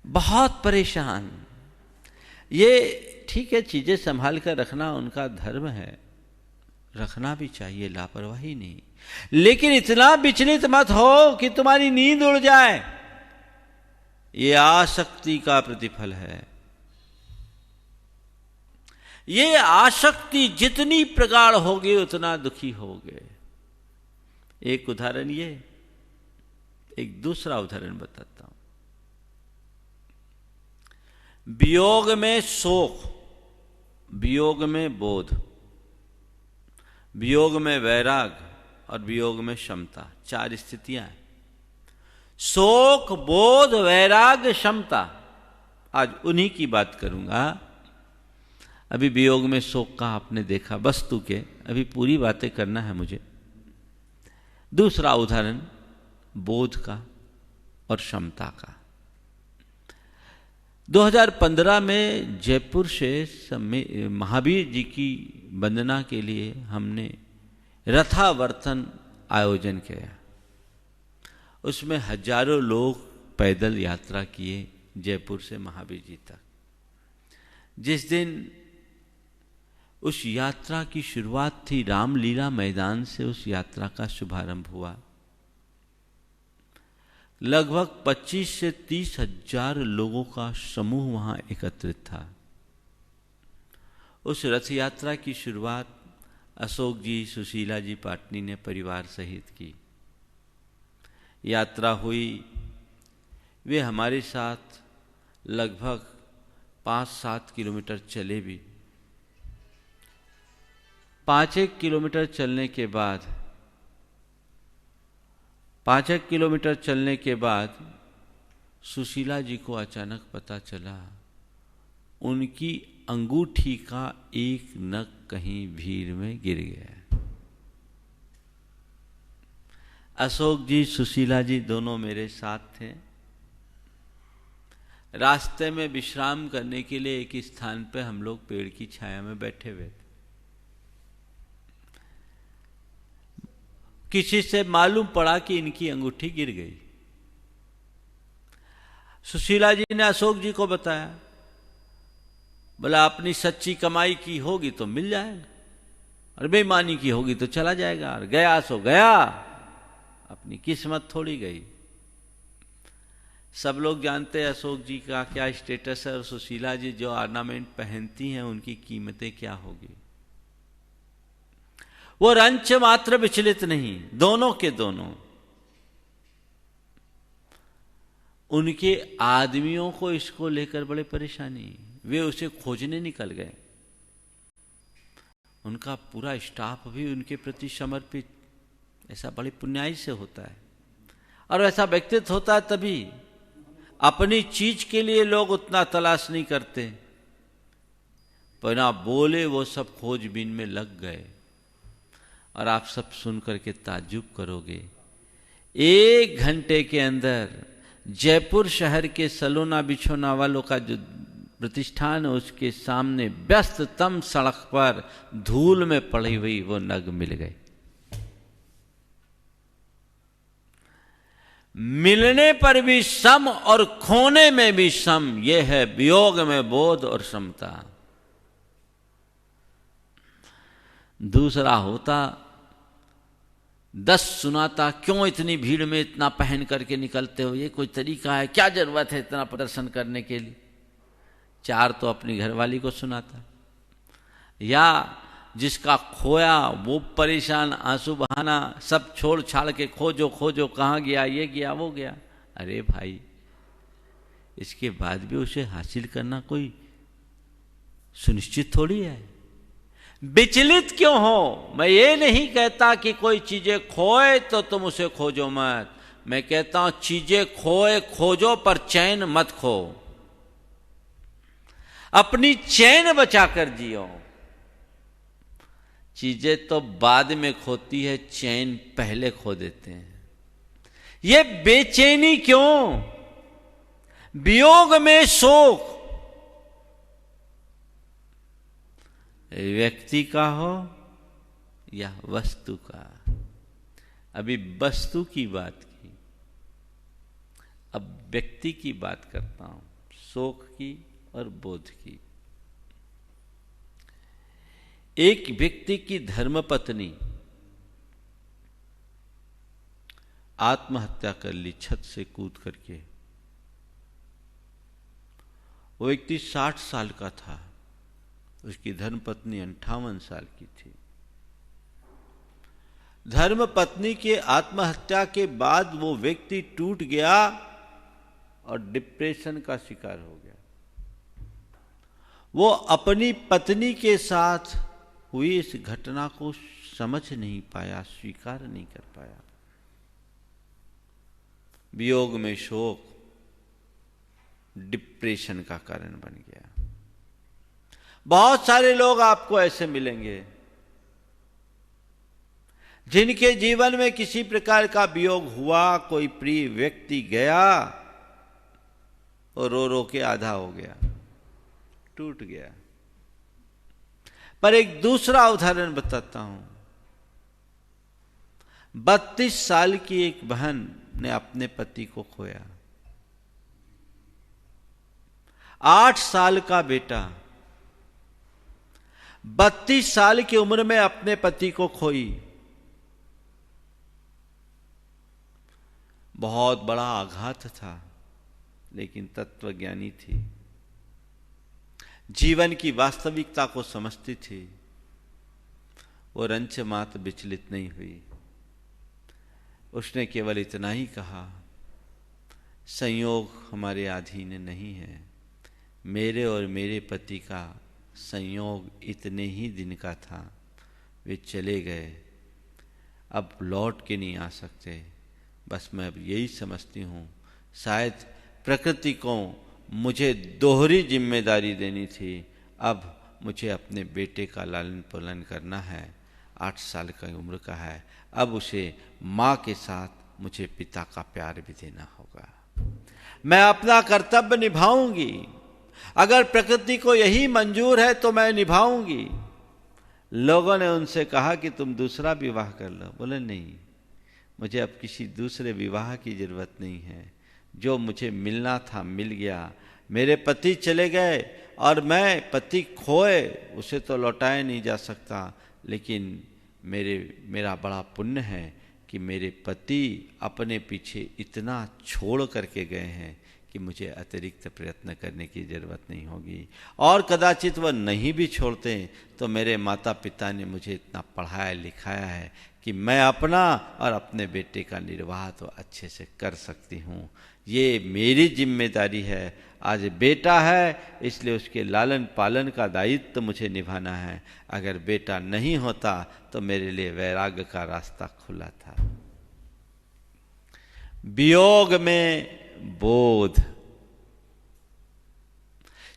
बहुत परेशान। ये ठीक है, चीजें संभाल कर रखना उनका धर्म है, रखना भी चाहिए, लापरवाही नहीं, लेकिन इतना विचलित मत हो कि तुम्हारी नींद उड़ जाए। ये आसक्ति का प्रतिफल है। ये आसक्ति जितनी प्रगाढ़ होगी उतना दुखी होगे। एक उदाहरण ये, एक दूसरा उदाहरण बताता हूं। वियोग में शोक, वियोग में बोध, वियोग में वैराग और वियोग में क्षमता, 4 स्थितियां हैं। शोक, बोध, वैराग, क्षमता, आज उन्हीं की बात करूंगा। अभी वियोग में शोक का आपने देखा, वस्तु के, अभी पूरी बातें करना है मुझे। दूसरा उदाहरण बोध का और क्षमता का। 2015 में जयपुर से महावीर जी की वंदना के लिए हमने रथावर्तन आयोजन किया। उसमें हजारों लोग पैदल यात्रा किए जयपुर से महावीर जी तक। जिस दिन उस यात्रा की शुरुआत थी, रामलीला मैदान से उस यात्रा का शुभारंभ हुआ। लगभग 25 से 30 हजार लोगों का समूह वहां एकत्रित था। उस रथ यात्रा की शुरुआत अशोक जी, सुशीला जी पाटनी ने परिवार सहित की। यात्रा हुई, वे हमारे साथ लगभग 5-7 किलोमीटर चले भी। 5-1 किलोमीटर चलने के बाद 5-1 किलोमीटर चलने के बाद सुशीला जी को अचानक पता चला उनकी अंगूठी का एक नख कहीं भीड़ में गिर गया। अशोक जी, सुशीला जी दोनों मेरे साथ थे। रास्ते में विश्राम करने के लिए एक स्थान पे हम लोग पेड़ की छाया में बैठे हुए थे। किसी से मालूम पड़ा कि इनकी अंगूठी गिर गई। सुशीला जी ने अशोक जी को बताया, बोला अपनी सच्ची कमाई की होगी तो मिल जाएगा, और बेईमानी की होगी तो चला जाएगा, और गया सो गया, अपनी किस्मत थोड़ी गई। सब लोग जानते हैं अशोक जी का क्या स्टेटस है, और सुशीला जी जो ऑर्नामेंट पहनती हैं उनकी कीमतें क्या होगी। वो रंच मात्र विचलित नहीं, दोनों के दोनों। उनके आदमियों को इसको लेकर बड़े परेशानी, वे उसे खोजने निकल गए। उनका पूरा स्टाफ भी उनके प्रति समर्पित। ऐसा बड़े पुण्याई से होता है, और ऐसा व्यक्तित्व होता है तभी। अपनी चीज के लिए लोग उतना तलाश नहीं करते, पर ना बोले वो सब खोजबीन में लग गए। और आप सब सुन करके ताज्जुब करोगे, 1 घंटे के अंदर जयपुर शहर के सलोना बिछोना वालों का जो प्रतिष्ठान है उसके सामने व्यस्ततम सड़क पर धूल में पड़ी हुई वो नग मिल गए। मिलने पर भी सम और खोने में भी सम, यह है वियोग में बोध और समता। दूसरा होता 10 सुनाता, क्यों इतनी भीड़ में इतना पहन करके निकलते हो, ये कोई तरीका है, क्या जरूरत है इतना प्रदर्शन करने के लिए। 4 तो अपनी घरवाली को सुनाता, या जिसका खोया वो परेशान, आंसू बहाना, सब छोड़ छाड़ के खोजो खोजो, कहाँ गया, ये गया वो गया। अरे भाई, इसके बाद भी उसे हासिल करना कोई सुनिश्चित थोड़ी है। विचलित क्यों हो? मैं ये नहीं कहता कि कोई चीजें खोए तो तुम उसे खोजो मत। मैं कहता हूं चीजें खोए खोजो पर चैन मत खो। अपनी चैन बचाकर जियो। चीजें तो बाद में खोती है, चैन पहले खो देते हैं। ये बेचैनी क्यों? वियोग में शोक व्यक्ति का हो या वस्तु का। अभी वस्तु की बात की, अब व्यक्ति की बात करता हूं, शोक की और बोध की। एक व्यक्ति की धर्मपत्नी आत्महत्या कर ली छत से कूद करके। वो व्यक्ति 60 साल का था, उसकी धर्मपत्नी 58 साल की थी। धर्मपत्नी के आत्महत्या के बाद वो व्यक्ति टूट गया और डिप्रेशन का शिकार हो गया। वो अपनी पत्नी के साथ हुई इस घटना को समझ नहीं पाया, स्वीकार नहीं कर पाया। वियोग में शोक डिप्रेशन का कारण बन गया। बहुत सारे लोग आपको ऐसे मिलेंगे जिनके जीवन में किसी प्रकार का वियोग हुआ, कोई प्रिय व्यक्ति गया और रो रो के आधा हो गया, टूट गया। पर एक दूसरा उदाहरण बताता हूं। 32 साल की एक बहन ने अपने पति को खोया। 8 साल का बेटा 32 साल की उम्र में अपने पति को खोई। बहुत बड़ा आघात था, लेकिन तत्वज्ञानी थी, जीवन की वास्तविकता को समझती थी। वो रंच मात्र विचलित नहीं हुई। उसने केवल इतना ही कहा, संयोग हमारे अधीन नहीं है। मेरे और मेरे पति का संयोग इतने ही दिन का था, वे चले गए, अब लौट के नहीं आ सकते। बस मैं अब यही समझती हूँ, शायद प्रकृति को मुझे दोहरी जिम्मेदारी देनी थी। अब मुझे अपने बेटे का लालन पालन करना है, 8 साल की उम्र का है। अब उसे माँ के साथ मुझे पिता का प्यार भी देना होगा। मैं अपना कर्तव्य निभाऊंगी। अगर प्रकृति को यही मंजूर है तो मैं निभाऊंगी। लोगों ने उनसे कहा कि तुम दूसरा विवाह कर लो। बोले नहीं, मुझे अब किसी दूसरे विवाह की जरूरत नहीं है। जो मुझे मिलना था मिल गया। मेरे पति चले गए और मैं पति खोए उसे तो लौटाया नहीं जा सकता, लेकिन मेरा बड़ा पुण्य है कि मेरे पति अपने पीछे इतना छोड़ करके गए हैं कि मुझे अतिरिक्त प्रयत्न करने की ज़रूरत नहीं होगी। और कदाचित वह नहीं भी छोड़ते तो मेरे माता पिता ने मुझे इतना पढ़ाया लिखाया है कि मैं अपना और अपने बेटे का निर्वाह तो अच्छे से कर सकती हूँ। ये मेरी जिम्मेदारी है। आज बेटा है इसलिए उसके लालन पालन का दायित्व मुझे निभाना है। अगर बेटा नहीं होता तो मेरे लिए वैराग्य का रास्ता खुला था। वियोग में बोध।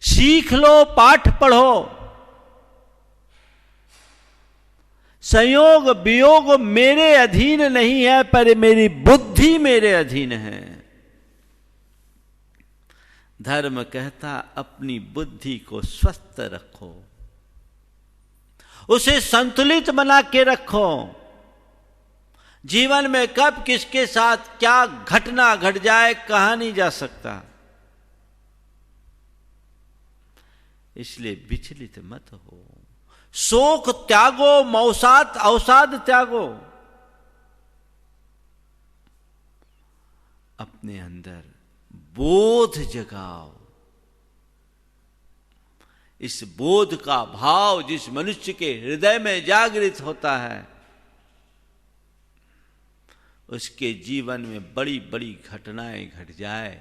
सीख लो, पाठ पढ़ो। संयोग वियोग मेरे अधीन नहीं है, पर मेरी बुद्धि मेरे अधीन है। धर्म कहता अपनी बुद्धि को स्वस्थ रखो, उसे संतुलित बना के रखो। जीवन में कब किसके साथ क्या घटना घट जाए कहा नहीं जा सकता, इसलिए विचलित मत हो। शोक त्यागो, मौसात अवसाद त्यागो। अपने अंदर बोध जगाओ। इस बोध का भाव जिस मनुष्य के हृदय में जागृत होता है, उसके जीवन में बड़ी बड़ी घटनाएं घट जाए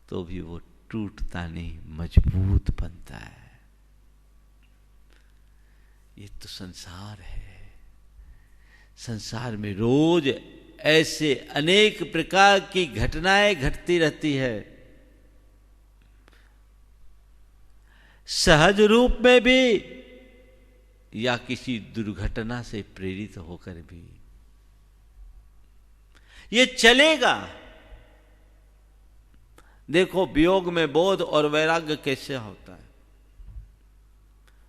तो भी वो टूटता नहीं, मजबूत बनता है। ये तो संसार है। संसार में रोज ऐसे अनेक प्रकार की घटनाएं घटती रहती है। सहज रूप में भी या किसी दुर्घटना से प्रेरित होकर भी ये चलेगा। देखो वियोग में बोध और वैराग्य कैसे होता है।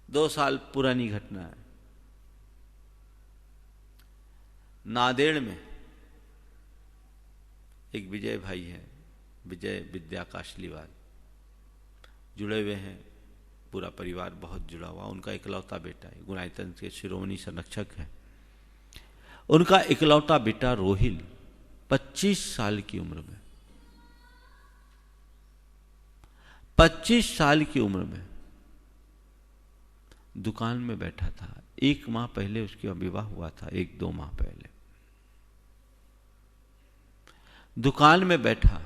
2 साल पुरानी घटना है। नांदेड़ में एक विजय भाई है, विजय विद्या काशलीवाल, जुड़े हुए हैं, पूरा परिवार बहुत जुड़ा हुआ। उनका इकलौता बेटा है, गुणायतन के शिरोमणि संरक्षक हैं। उनका इकलौता बेटा रोहिल 25 साल की उम्र में, 25 साल की उम्र में दुकान में बैठा था। 1 माह पहले उसका विवाह हुआ था, 1-2 माह पहले दुकान में बैठा,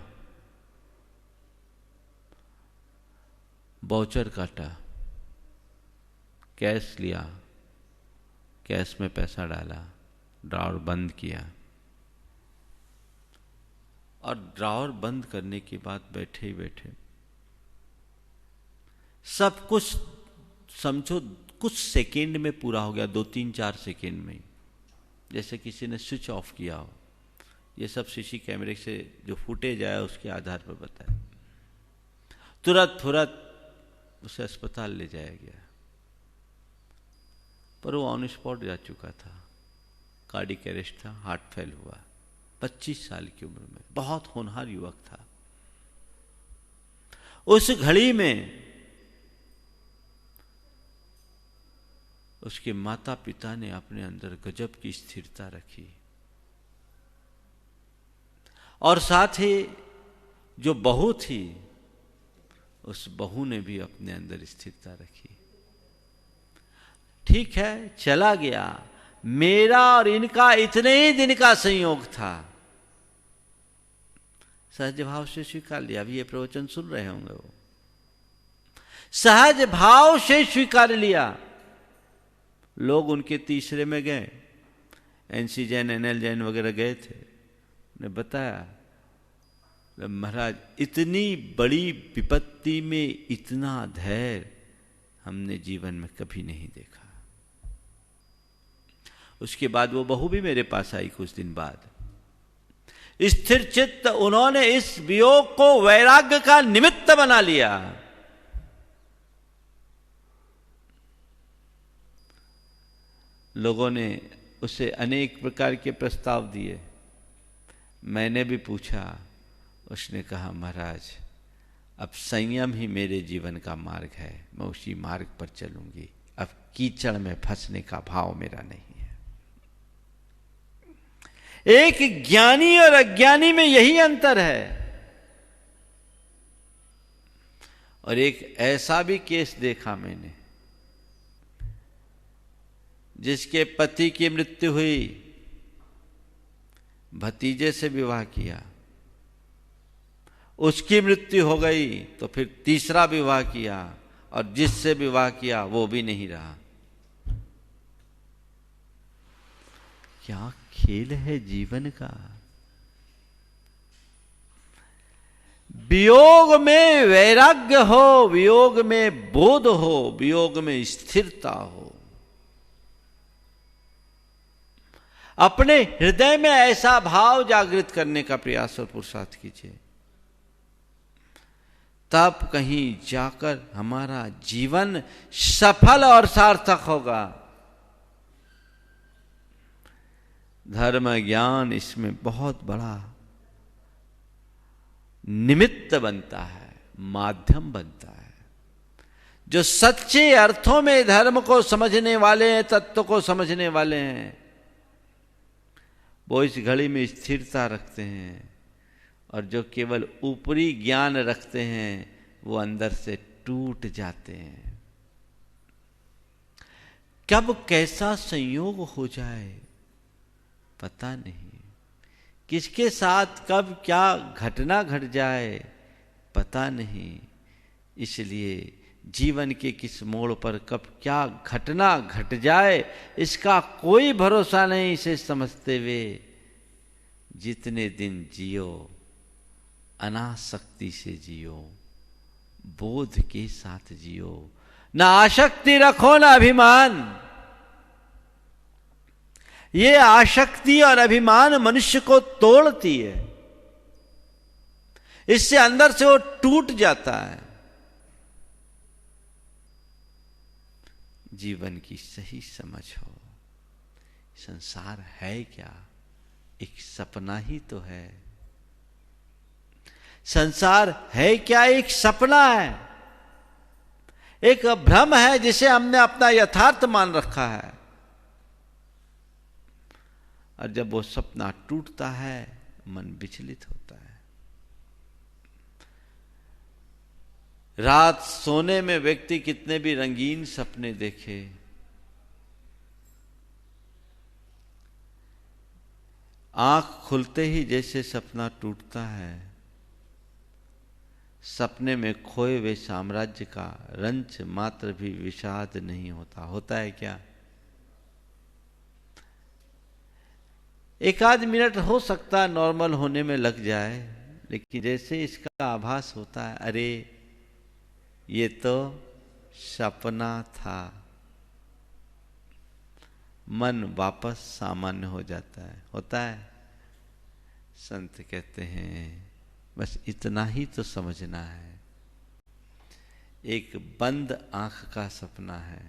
बाउचर काटा, कैश लिया, कैश में पैसा डाला, ड्रॉअर बंद किया और ड्रॉअर बंद करने के बाद बैठे ही बैठे सब कुछ समझो कुछ सेकेंड में पूरा हो गया, 2-3-4 सेकेंड में, जैसे किसी ने स्विच ऑफ किया हो। ये सब सीसी कैमरे से जो फुटेज आया उसके आधार पर बताया। तुरंत उसे अस्पताल ले जाया गया, पर वो ऑन स्पॉट जा चुका था। कार्डियक अरेस्ट था, हार्ट फेल हुआ। 25 साल की उम्र में, बहुत होनहार युवक था। उस घड़ी में उसके माता पिता ने अपने अंदर गजब की स्थिरता रखी, और साथ ही जो बहू थी उस बहू ने भी अपने अंदर स्थिरता रखी। ठीक है, चला गया। मेरा और इनका इतने ही दिन का संयोग था। सहज भाव से स्वीकार लिया। अभी ये प्रवचन सुन रहे होंगे, वो सहज भाव से स्वीकार लिया। लोग उनके तीसरे में गए, एनसी जैन, एनएल जैन वगैरह गए थे, ने बताया महाराज इतनी बड़ी विपत्ति में इतना धैर्य हमने जीवन में कभी नहीं देखा। उसके बाद वो बहू भी मेरे पास आई कुछ दिन बाद। स्थिर चित्त उन्होंने इस वियोग को वैराग्य का निमित्त बना लिया। लोगों ने उसे अनेक प्रकार के प्रस्ताव दिए। मैंने भी पूछा, उसने कहा महाराज अब संयम ही मेरे जीवन का मार्ग है, मैं उसी मार्ग पर चलूंगी। अब कीचड़ में फंसने का भाव मेरा नहीं है। एक ज्ञानी और अज्ञानी में यही अंतर है। और एक ऐसा भी केस देखा मैंने जिसके पति की मृत्यु हुई, भतीजे से विवाह किया, उसकी मृत्यु हो गई तो फिर तीसरा विवाह किया, और जिससे विवाह किया वो भी नहीं रहा। क्या खेल है जीवन का। वियोग में वैराग्य हो, वियोग में बोध हो, वियोग में स्थिरता हो। अपने हृदय में ऐसा भाव जागृत करने का प्रयास और पुरुषार्थ कीजिए, तब कहीं जाकर हमारा जीवन सफल और सार्थक होगा। धर्म ज्ञान इसमें बहुत बड़ा निमित्त बनता है, माध्यम बनता है। जो सच्चे अर्थों में धर्म को समझने वाले हैं, तत्व को समझने वाले हैं, वो इस घड़ी में स्थिरता रखते हैं, और जो केवल ऊपरी ज्ञान रखते हैं वो अंदर से टूट जाते हैं। कब कैसा संयोग हो जाए पता नहीं, किसके साथ कब क्या घटना घट जाए पता नहीं। इसलिए जीवन के किस मोड़ पर कब क्या घटना घट जाए इसका कोई भरोसा नहीं। इसे समझते हुए जितने दिन जियो अनासक्ति से जियो, बोध के साथ जियो, ना आसक्ति रखो ना अभिमान। ये आसक्ति और अभिमान मनुष्य को तोड़ती है, इससे अंदर से वो टूट जाता है। जीवन की सही समझ हो, संसार है क्या? एक सपना ही तो है। संसार है क्या? एक सपना है, एक भ्रम है जिसे हमने अपना यथार्थ मान रखा है। और जब वो सपना टूटता है, मन विचलित होता है। रात सोने में व्यक्ति कितने भी रंगीन सपने देखे, आंख खुलते ही जैसे सपना टूटता है, सपने में खोए हुए साम्राज्य का रंच मात्र भी विषाद नहीं होता। होता है क्या? एक आध मिनट हो सकता है नॉर्मल होने में लग जाए, लेकिन जैसे इसका आभास होता है, अरे ये तो सपना था, मन वापस सामान्य हो जाता है। होता है? संत कहते हैं बस इतना ही तो समझना है। एक बंद आंख का सपना है,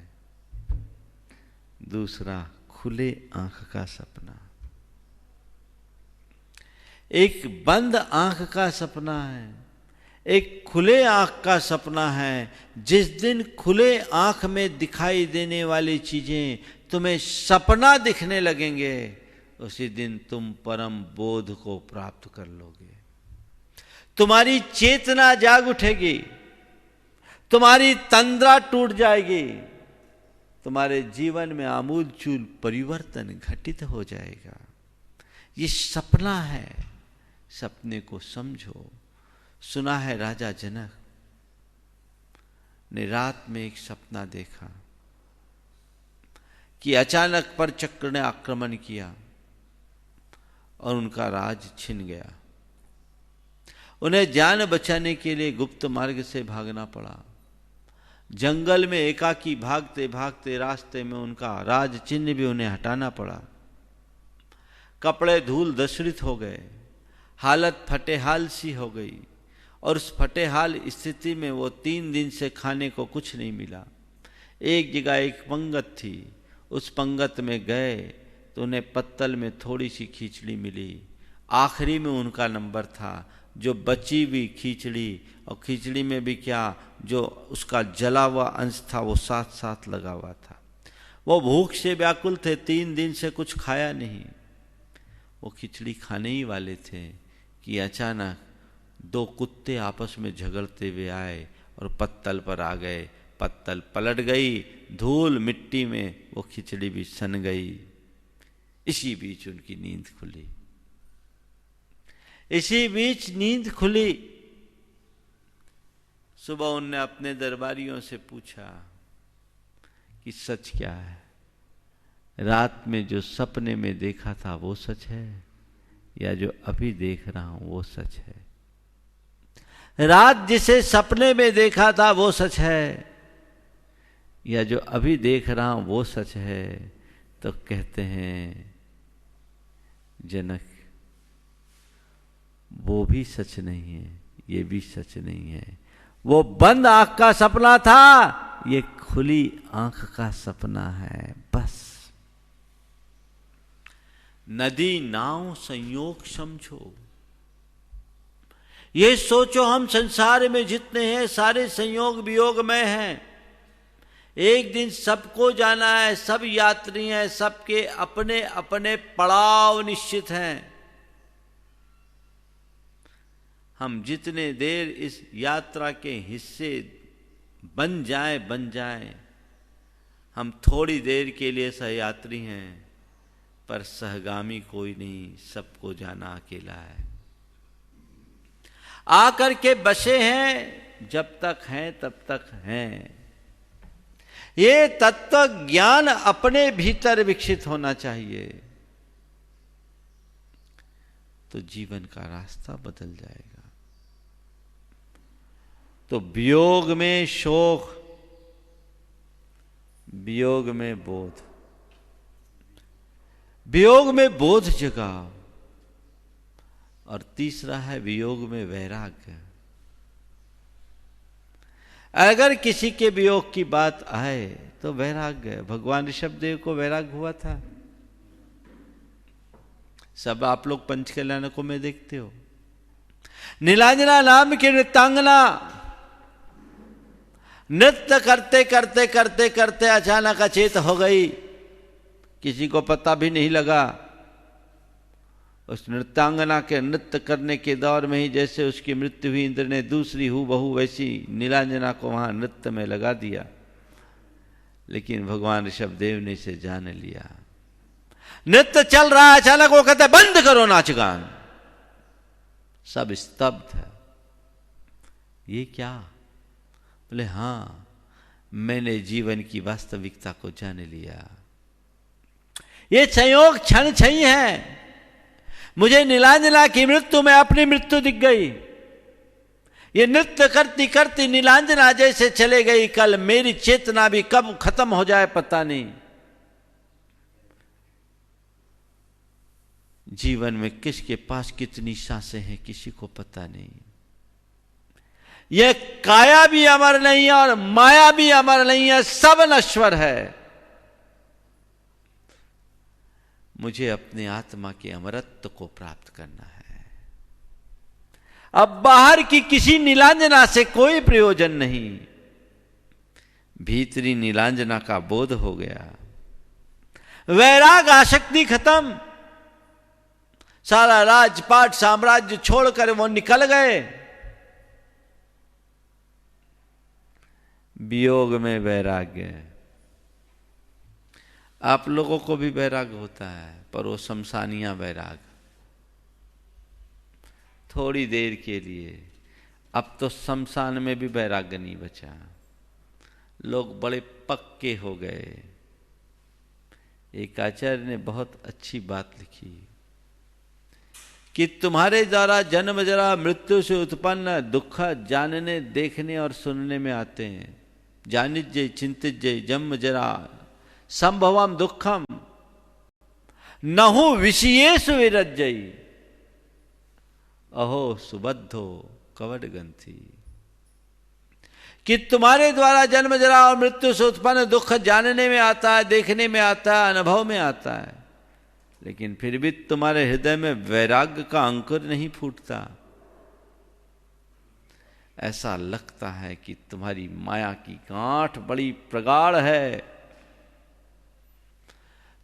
दूसरा खुले आंख का सपना। एक बंद आंख का सपना है, एक खुले आंख का सपना है। जिस दिन खुले आंख में दिखाई देने वाली चीजें तुम्हें सपना दिखने लगेंगे, उसी दिन तुम परम बोध को प्राप्त कर लोगे। तुम्हारी चेतना जाग उठेगी, तुम्हारी तंद्रा टूट जाएगी, तुम्हारे जीवन में आमूलचूल परिवर्तन घटित हो जाएगा। ये सपना है, सपने को समझो। सुना है राजा जनक ने रात में एक सपना देखा कि अचानक पर चक्र ने आक्रमण किया और उनका राज छिन गया। उन्हें जान बचाने के लिए गुप्त मार्ग से भागना पड़ा। जंगल में एकाकी भागते भागते रास्ते में उनका राज चिन्ह भी उन्हें हटाना पड़ा। कपड़े धूल दशरित हो गए, हालत फटेहाल सी हो गई, और उस फटेहाल स्थिति में वो 3 दिन से खाने को कुछ नहीं मिला। एक जगह एक पंगत थी, उस पंगत में गए तो उन्हें पत्तल में थोड़ी सी खिचड़ी मिली। आखिरी में उनका नंबर था। जो बची हुई खिचड़ी, और खिचड़ी में भी क्या, जो उसका जला हुआ अंश था वो साथ साथ लगा हुआ था। वो भूख से व्याकुल थे, 3 दिन से कुछ खाया नहीं। वो खिचड़ी खाने ही वाले थे कि अचानक 2 कुत्ते आपस में झगड़ते हुए आए और पत्तल पर आ गए। पत्तल पलट गई, धूल मिट्टी में वो खिचड़ी भी सन गई। इसी बीच उनकी नींद खुली। इसी बीच नींद खुली। सुबह उनने अपने दरबारियों से पूछा कि सच क्या है? रात में जो सपने में देखा था वो सच है, या जो अभी देख रहा हूं वो सच है? रात जिसे सपने में देखा था वो सच है, या जो अभी देख रहा हूं वो सच है? तो कहते हैं जनक, वो भी सच नहीं है, ये भी सच नहीं है। वो बंद आंख का सपना था, ये खुली आंख का सपना है। बस नदी नाव संयोग समझो। ये सोचो हम संसार में जितने हैं सारे संयोग वियोग में हैं। एक दिन सबको जाना है, सब यात्री हैं, सबके अपने अपने पड़ाव निश्चित हैं। हम जितने देर इस यात्रा के हिस्से बन जाएं, हम थोड़ी देर के लिए सहयात्री हैं, पर सहगामी कोई नहीं, सबको जाना अकेला है। आकर के बसे हैं, जब तक हैं तब तक हैं। ये तत्व ज्ञान अपने भीतर विकसित होना चाहिए, तो जीवन का रास्ता बदल जाएगा। तो वियोग में शोक वियोग में बोध, वियोग में बोध जगाओ, और तीसरा है वियोग में वैराग्य। अगर किसी के वियोग की बात आए तो वैराग्य। भगवान ऋषभदेव को वैराग्य हुआ था। सब आप लोग पंचकल्याणकों में देखते हो, नीलांजना नाम की नृत्यांगना नृत्य करते करते करते करते अचानक अचेत हो गई, किसी को पता भी नहीं लगा। उस नृत्यांगना के नृत्य करने के दौर में ही जैसे उसकी मृत्यु हुई, इंद्र ने दूसरी हूबहू वैसी नीलांजना को वहां नृत्य में लगा दिया। लेकिन भगवान ऋषभदेव ने इसे जान लिया। नृत्य चल रहा है, अचानक वो कहते बंद करो नाच गान। सब स्तब्ध है। ये क्या? बोले हाँ, मैंने जीवन की वास्तविकता को जान लिया। ये संयोग क्षण क्षणी है। मुझे नीलांजना की मृत्यु में अपनी मृत्यु दिख गई। ये नृत्य करती करती नीलांजना जैसे चले गई, कल मेरी चेतना भी कब खत्म हो जाए पता नहीं। जीवन में किसके पास कितनी सांसें हैं किसी को पता नहीं। यह काया भी अमर नहीं है और माया भी अमर नहीं है, सब नश्वर है। मुझे अपने आत्मा के अमरत्व को प्राप्त करना है। अब बाहर की किसी नीलांजना से कोई प्रयोजन नहीं। भीतरी नीलांजना का बोध हो गया। वैराग आसक्ति खत्म। सारा राजपाट साम्राज्य छोड़कर वो निकल गए। वियोग में वैराग्य। आप लोगों को भी वैराग्य होता है, पर वो शमशानिया वैराग, थोड़ी देर के लिए। अब तो शमशान में भी वैराग्य नहीं बचा। लोग बड़े पक्के हो गए। एक आचार्य ने बहुत अच्छी बात लिखी कि तुम्हारे द्वारा जन्म जरा मृत्यु से उत्पन्न दुख जानने, देखने और सुनने में आते हैं। जानिज्य चिंतिज्य जन्म जरा संभवम दुखम नहु विषयेषु विरज्जयी अहो सुबद्धो कवडगंथी। कि तुम्हारे द्वारा जन्म जरा और मृत्यु से उत्पन्न दुख जानने में आता है, देखने में आता है, अनुभव में आता है, लेकिन फिर भी तुम्हारे हृदय में वैराग्य का अंकुर नहीं फूटता। ऐसा लगता है कि तुम्हारी माया की गांठ बड़ी प्रगाढ़ है।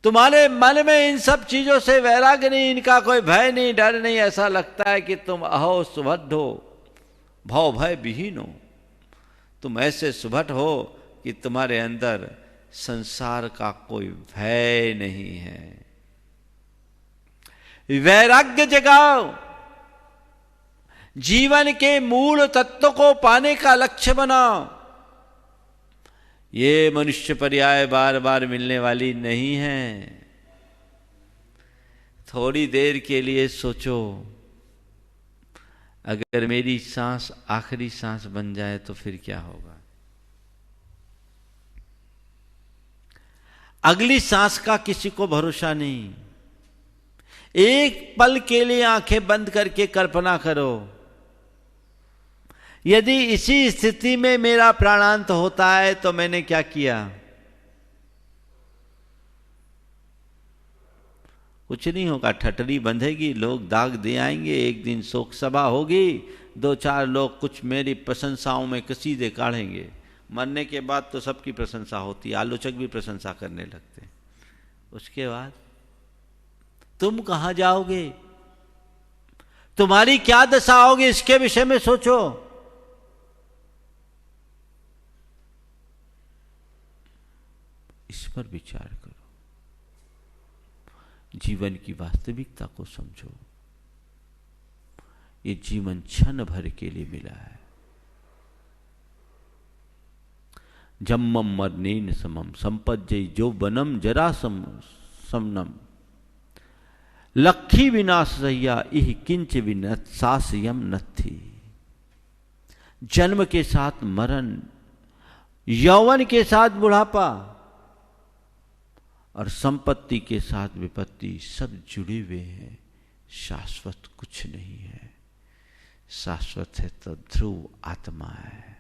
तुम्हारे मन में इन सब चीजों से वैराग्य नहीं, इनका कोई भय नहीं, डर नहीं। ऐसा लगता है कि तुम अहो सुभट हो, भव भय विहीन हो। तुम ऐसे सुभट हो कि तुम्हारे अंदर संसार का कोई भय नहीं है। वैराग्य जगाओ। जीवन के मूल तत्व को पाने का लक्ष्य बनाओ। ये मनुष्य पर्याय बार बार मिलने वाली नहीं है। थोड़ी देर के लिए सोचो, अगर मेरी सांस आखिरी सांस बन जाए तो फिर क्या होगा? अगली सांस का किसी को भरोसा नहीं। एक पल के लिए आंखें बंद करके कल्पना करो, यदि इसी स्थिति में मेरा प्राणांत होता है तो मैंने क्या किया? कुछ नहीं होगा। ठटरी बंधेगी, लोग दाग दे आएंगे, एक दिन शोक सभा होगी, 2-4 लोग कुछ मेरी प्रशंसाओं में कसीदे काढ़ेंगे। मरने के बाद तो सबकी प्रशंसा होती है, आलोचक भी प्रशंसा करने लगते। उसके बाद तुम कहां जाओगे? तुम्हारी क्या दशा होगी? इसके विषय में सोचो। इस पर विचार करो। जीवन की वास्तविकता को समझो। ये जीवन क्षण भर के लिए मिला है। जम्मम मरनेन समम संपज्जय जो बनम जरा समनम लक्खी विनाश सह्या इह किंच विनत सासयम नथी। जन्म के साथ मरण, यौवन के साथ बुढ़ापा, और संपत्ति के साथ विपत्ति सब जुड़े हुए हैं। शाश्वत कुछ नहीं है, शाश्वत है तो ध्रुव आत्मा है।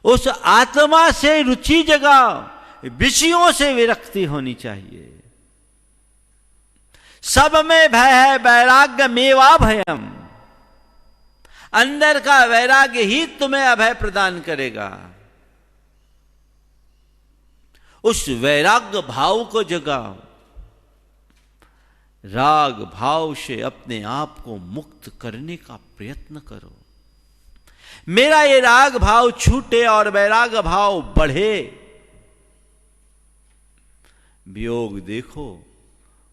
उस आत्मा से रुचि जगाओ, विषयों से विरक्ति होनी चाहिए। सब में भय है, वैराग्य मेवा भयम। अंदर का वैराग्य ही तुम्हें अभय प्रदान करेगा। उस वैराग्य भाव को जगाओ, राग भाव से अपने आप को मुक्त करने का प्रयत्न करो। मेरा ये राग भाव छूटे और वैराग्य भाव बढ़े। वियोग देखो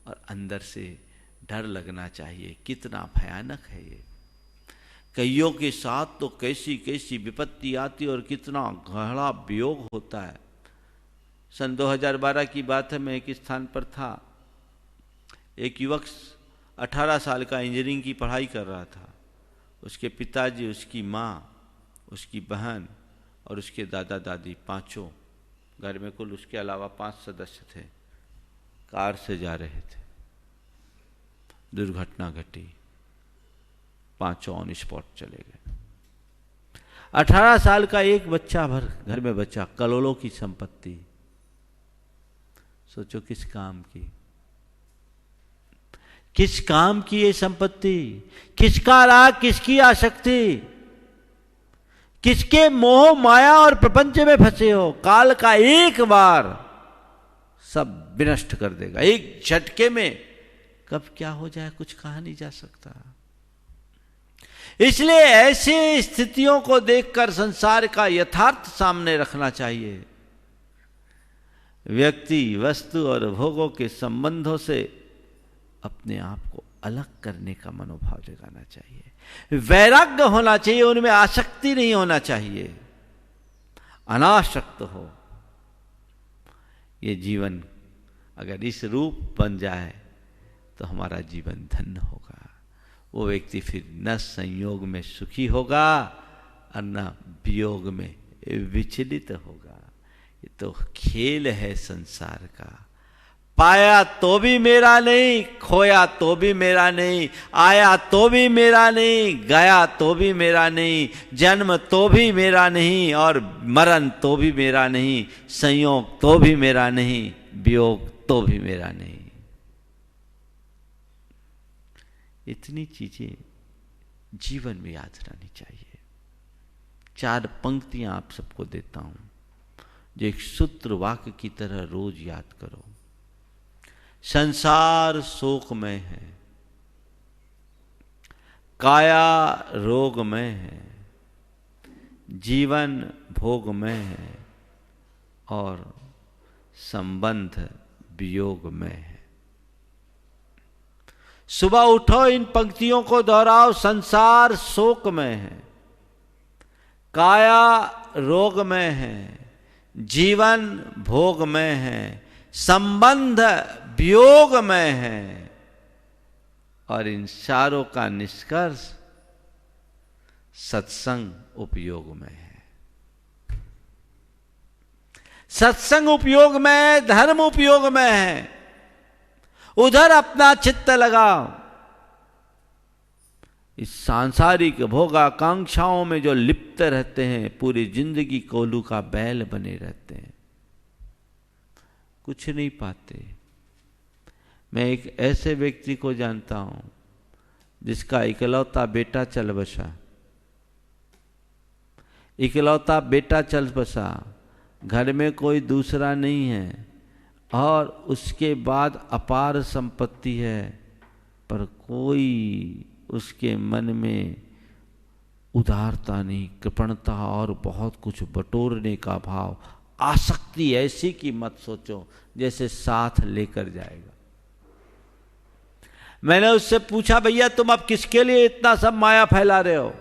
और अंदर से डर लगना चाहिए, कितना भयानक है ये। कईयों के साथ तो कैसी कैसी विपत्ति आती और कितना गहरा वियोग होता है। सन 2012 की बात है, मैं एक स्थान पर था। एक युवक 18 साल का इंजीनियरिंग की पढ़ाई कर रहा था। उसके पिताजी, उसकी माँ, उसकी बहन और उसके दादा दादी, पांचों घर में, कुल उसके अलावा 5 सदस्य थे, कार से जा रहे थे। दुर्घटना घटी, पांचों ऑन स्पॉट चले गए। 18 साल का एक बच्चा भर घर में बचा, करोड़ों की संपत्ति। सोचो किस काम की, किस काम की ये संपत्ति, किसका राग, किसकी आसक्ति, किसके मोह माया और प्रपंच में फंसे हो। काल का एक बार सब विनष्ट कर देगा, एक झटके में। कब क्या हो जाए कुछ कहा नहीं जा सकता। इसलिए ऐसे स्थितियों को देखकर संसार का यथार्थ सामने रखना चाहिए। व्यक्ति, वस्तु और भोगों के संबंधों से अपने आप को अलग करने का मनोभाव जगाना चाहिए। वैराग्य होना चाहिए, उनमें आसक्ति नहीं होना चाहिए। अनासक्त हो। ये जीवन अगर इस रूप बन जाए तो हमारा जीवन धन्य होगा। वो व्यक्ति फिर न संयोग में सुखी होगा और न वियोग में विचलित होगा। ये तो खेल है संसार का। पाया तो भी मेरा नहीं, खोया तो भी मेरा नहीं, आया तो भी मेरा नहीं, गया तो भी मेरा नहीं, जन्म तो भी मेरा नहीं और मरण तो भी मेरा नहीं, संयोग तो भी मेरा नहीं, वियोग तो भी मेरा नहीं। इतनी चीजें जीवन में याद रहनी चाहिए। 4 पंक्तियां आप सबको देता हूं जो एक सूत्र वाक्य की तरह रोज याद करो। संसार शोकमय है, काया रोगमय है, जीवन भोगमय है और संबंध वियोगमय है। सुबह उठो, इन पंक्तियों को दोहराओ। संसार शोकमय है, काया रोगमय है, जीवन भोगमय है, संबंध वियोगमय है और इन चारों का निष्कर्ष सत्संग उपयोगमय है। सत्संग उपयोगमय, धर्म उपयोगमय है। उधर अपना चित्त लगाओ। इस सांसारिक भोगाकांक्षाओं में जो लिप्त रहते हैं, पूरी जिंदगी कोलू का बैल बने रहते हैं, कुछ नहीं पाते। मैं एक ऐसे व्यक्ति को जानता हूं जिसका इकलौता बेटा चल बसा, इकलौता बेटा चल बसा, घर में कोई दूसरा नहीं है और उसके बाद अपार संपत्ति है, पर कोई उसके मन में उदारता नहीं, कृपणता और बहुत कुछ बटोरने का भाव, आसक्ति ऐसी कि मत सोचो जैसे साथ लेकर जाएगा। मैंने उससे पूछा, भैया तुम अब किसके लिए इतना सब माया फैला रहे हो?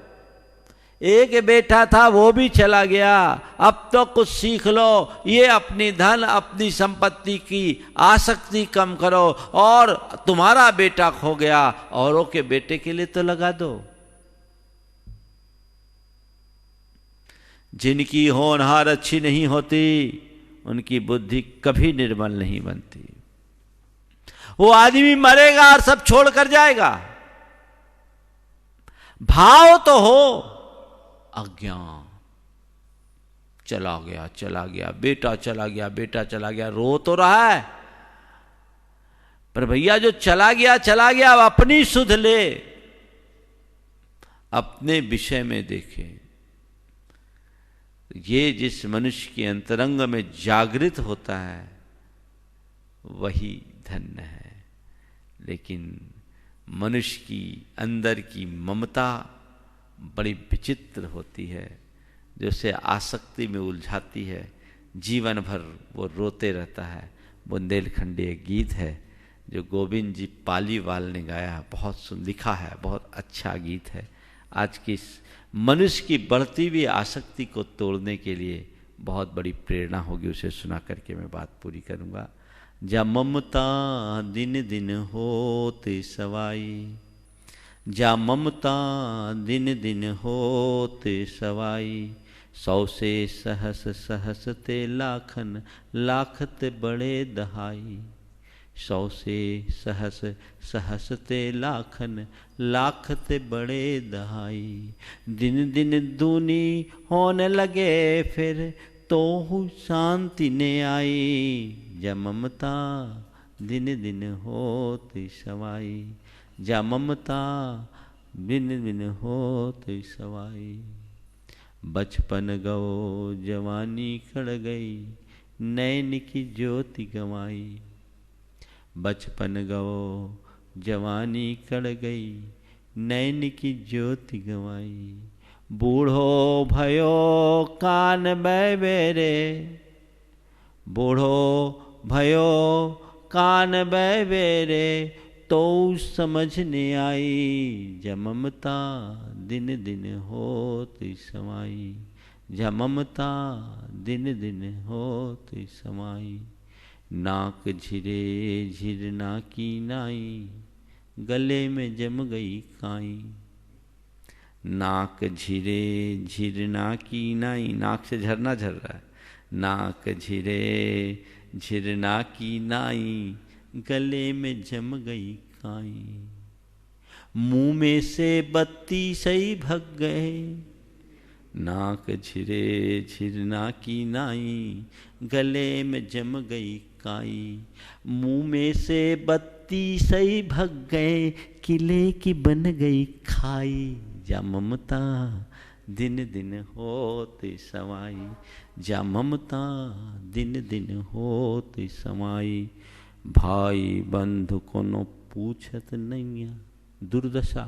एक बेटा था वो भी चला गया, अब तो कुछ सीख लो। ये अपनी धन अपनी संपत्ति की आसक्ति कम करो और तुम्हारा बेटा खो गया, औरों के बेटे के लिए तो लगा दो। जिनकी होनहार अच्छी नहीं होती उनकी बुद्धि कभी निर्मल नहीं बनती। वो आदमी मरेगा और सब छोड़ कर जाएगा। भाव तो हो अज्ञान। चला गया चला गया, बेटा चला गया, बेटा चला गया, रो तो रहा है, पर भैया जो चला गया अब अपनी सुध ले, अपने विषय में देखे। ये जिस मनुष्य के अंतरंग में जागृत होता है वही धन्य है। लेकिन मनुष्य की अंदर की ममता बड़ी विचित्र होती है, जो उसे आसक्ति में उलझाती है, जीवन भर वो रोते रहता है। बुंदेलखंडी एक गीत है जो गोविंद जी पालीवाल ने गाया, बहुत लिखा है, बहुत अच्छा गीत है। आज की मनुष्य की बढ़ती हुई आसक्ति को तोड़ने के लिए बहुत बड़ी प्रेरणा होगी। उसे सुना करके मैं बात पूरी करूँगा। जा ममता दिन दिन होते सवाई, जा ममता दिन दिन होते सवाई, 100 से सहस सहस ते लाखन, लाखत बड़े दहाई। 100 से सहस सहस ते लाखन, लाखत बड़े दहाई। दिन दिन दूनी होने लगे फिर, तो हूँ शांति ने आई। जा ममता दिन दिन होती सवाई, जा ममता दिन दिन होती सवाई। बचपन गओ जवानी खड़ गई, नैन की ज्योति गवाई। बचपन गओ जवानी खड़ गई, नैन की ज्योति गवाई। बूढ़ो भयो कान बैबेरे, बूढ़ो भयो कान बैबेरे, तो समझ ने आई। जा ममता दिन दिन होती समाई, जा ममता दिन दिन होती समाई। नाक झिरे झिरना की नाई, गले में जम गई काई। नाक झिरे झिरना की नाई, नाक से झरना झर रहा है। नाक झिरे झिरना की नाई, गले में जम गई काई। मुंह में से बत्ती सही भग गए, नाक झिरे झिरना की नाई, गले में जम गई काई। मुंह में से बत्ती सही भग गए, किले की बन गई खाई। जा ममता दिन दिन होती समाई, जा ममता दिन दिन होती समाई। भाई बंधु कोनो पूछत नहीं, दुर्दशा।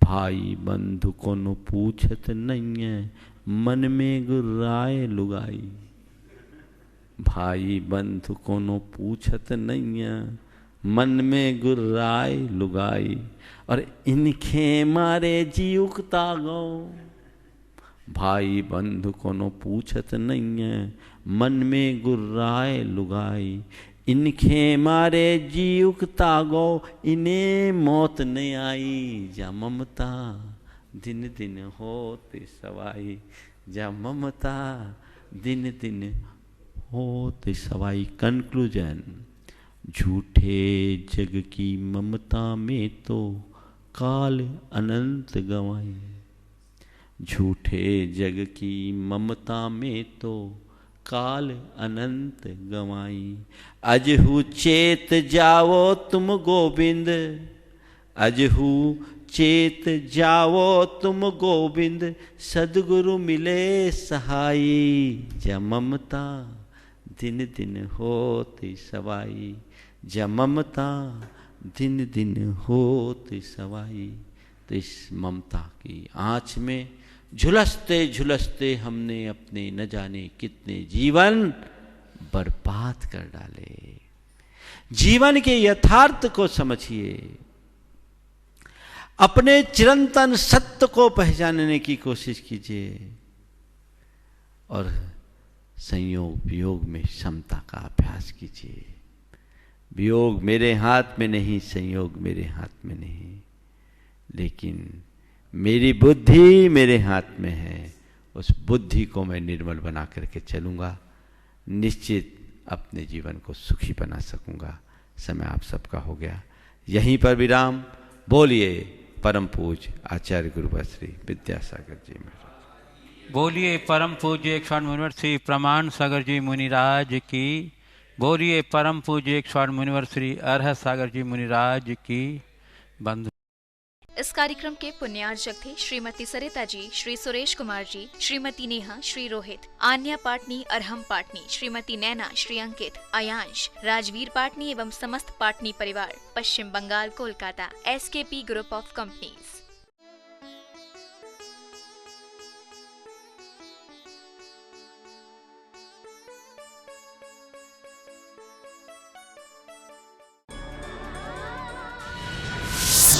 भाई बंधु कोनो पूछत नहीं, मन में गुर्राए लुगाई। भाई बंधु कोनो पूछत नहीं, मन में गुर्राए लुगाई। और इनखे मारे जी उकता गो। भाई बंधु कोनो पूछत नहीं, मन में गुर्राए लुगाई। इनखे मारे जी उकता गो, इन्हें मौत नहीं आई। जा ममता दिन दिन होते सवाई, जा ममता दिन दिन होते सवाई। कंक्लूजन। झूठे जग की ममता में तो काल अनंत गंवाई। झूठे जग की ममता में तो काल अनंत गंवाई। अजहू चेत जाओ तुम गोविंद, अजहू चेत जाओ तुम गोविंद, सदगुरु मिले सहाई। जा ममता दिन दिन होती सवाई, जा ममता दिन दिन होती सवाई। तो इस ममता की आँच में झुलसते झुलसते हमने अपने न जाने कितने जीवन बर्बाद कर डाले। जीवन के यथार्थ को समझिए, अपने चिरंतन सत्य को पहचानने की कोशिश कीजिए और संयोग वियोग में समता का अभ्यास कीजिए। वियोग मेरे हाथ में नहीं, संयोग मेरे हाथ में नहीं, लेकिन मेरी बुद्धि मेरे हाथ में है। उस बुद्धि को मैं निर्मल बना करके चलूँगा, निश्चित अपने जीवन को सुखी बना सकूँगा। समय आप सबका हो गया। यहीं पर विराम। बोलिए परम पूज्य आचार्य गुरुवर श्री विद्यासागर जी महाराज। बोलिए परम पूज्य 108 मुनिवर श्री प्रमाण सागर जी मुनिराज की। बोलिए परम पूज्य 108 मुनिवर श्री अरहत सागर जी मुनिराज की। बंधु इस कार्यक्रम के पुण्यार्चक थे श्रीमती सरिता जी, श्री सुरेश कुमार जी, श्रीमती नेहा, श्री रोहित, आन्या पाटनी, अरहम पाटनी, श्रीमती नैना, श्री अंकित, आयांश, राजवीर पाटनी एवं समस्त पाटनी परिवार, Paschim Bangal, Kolkata, SKP group of companies.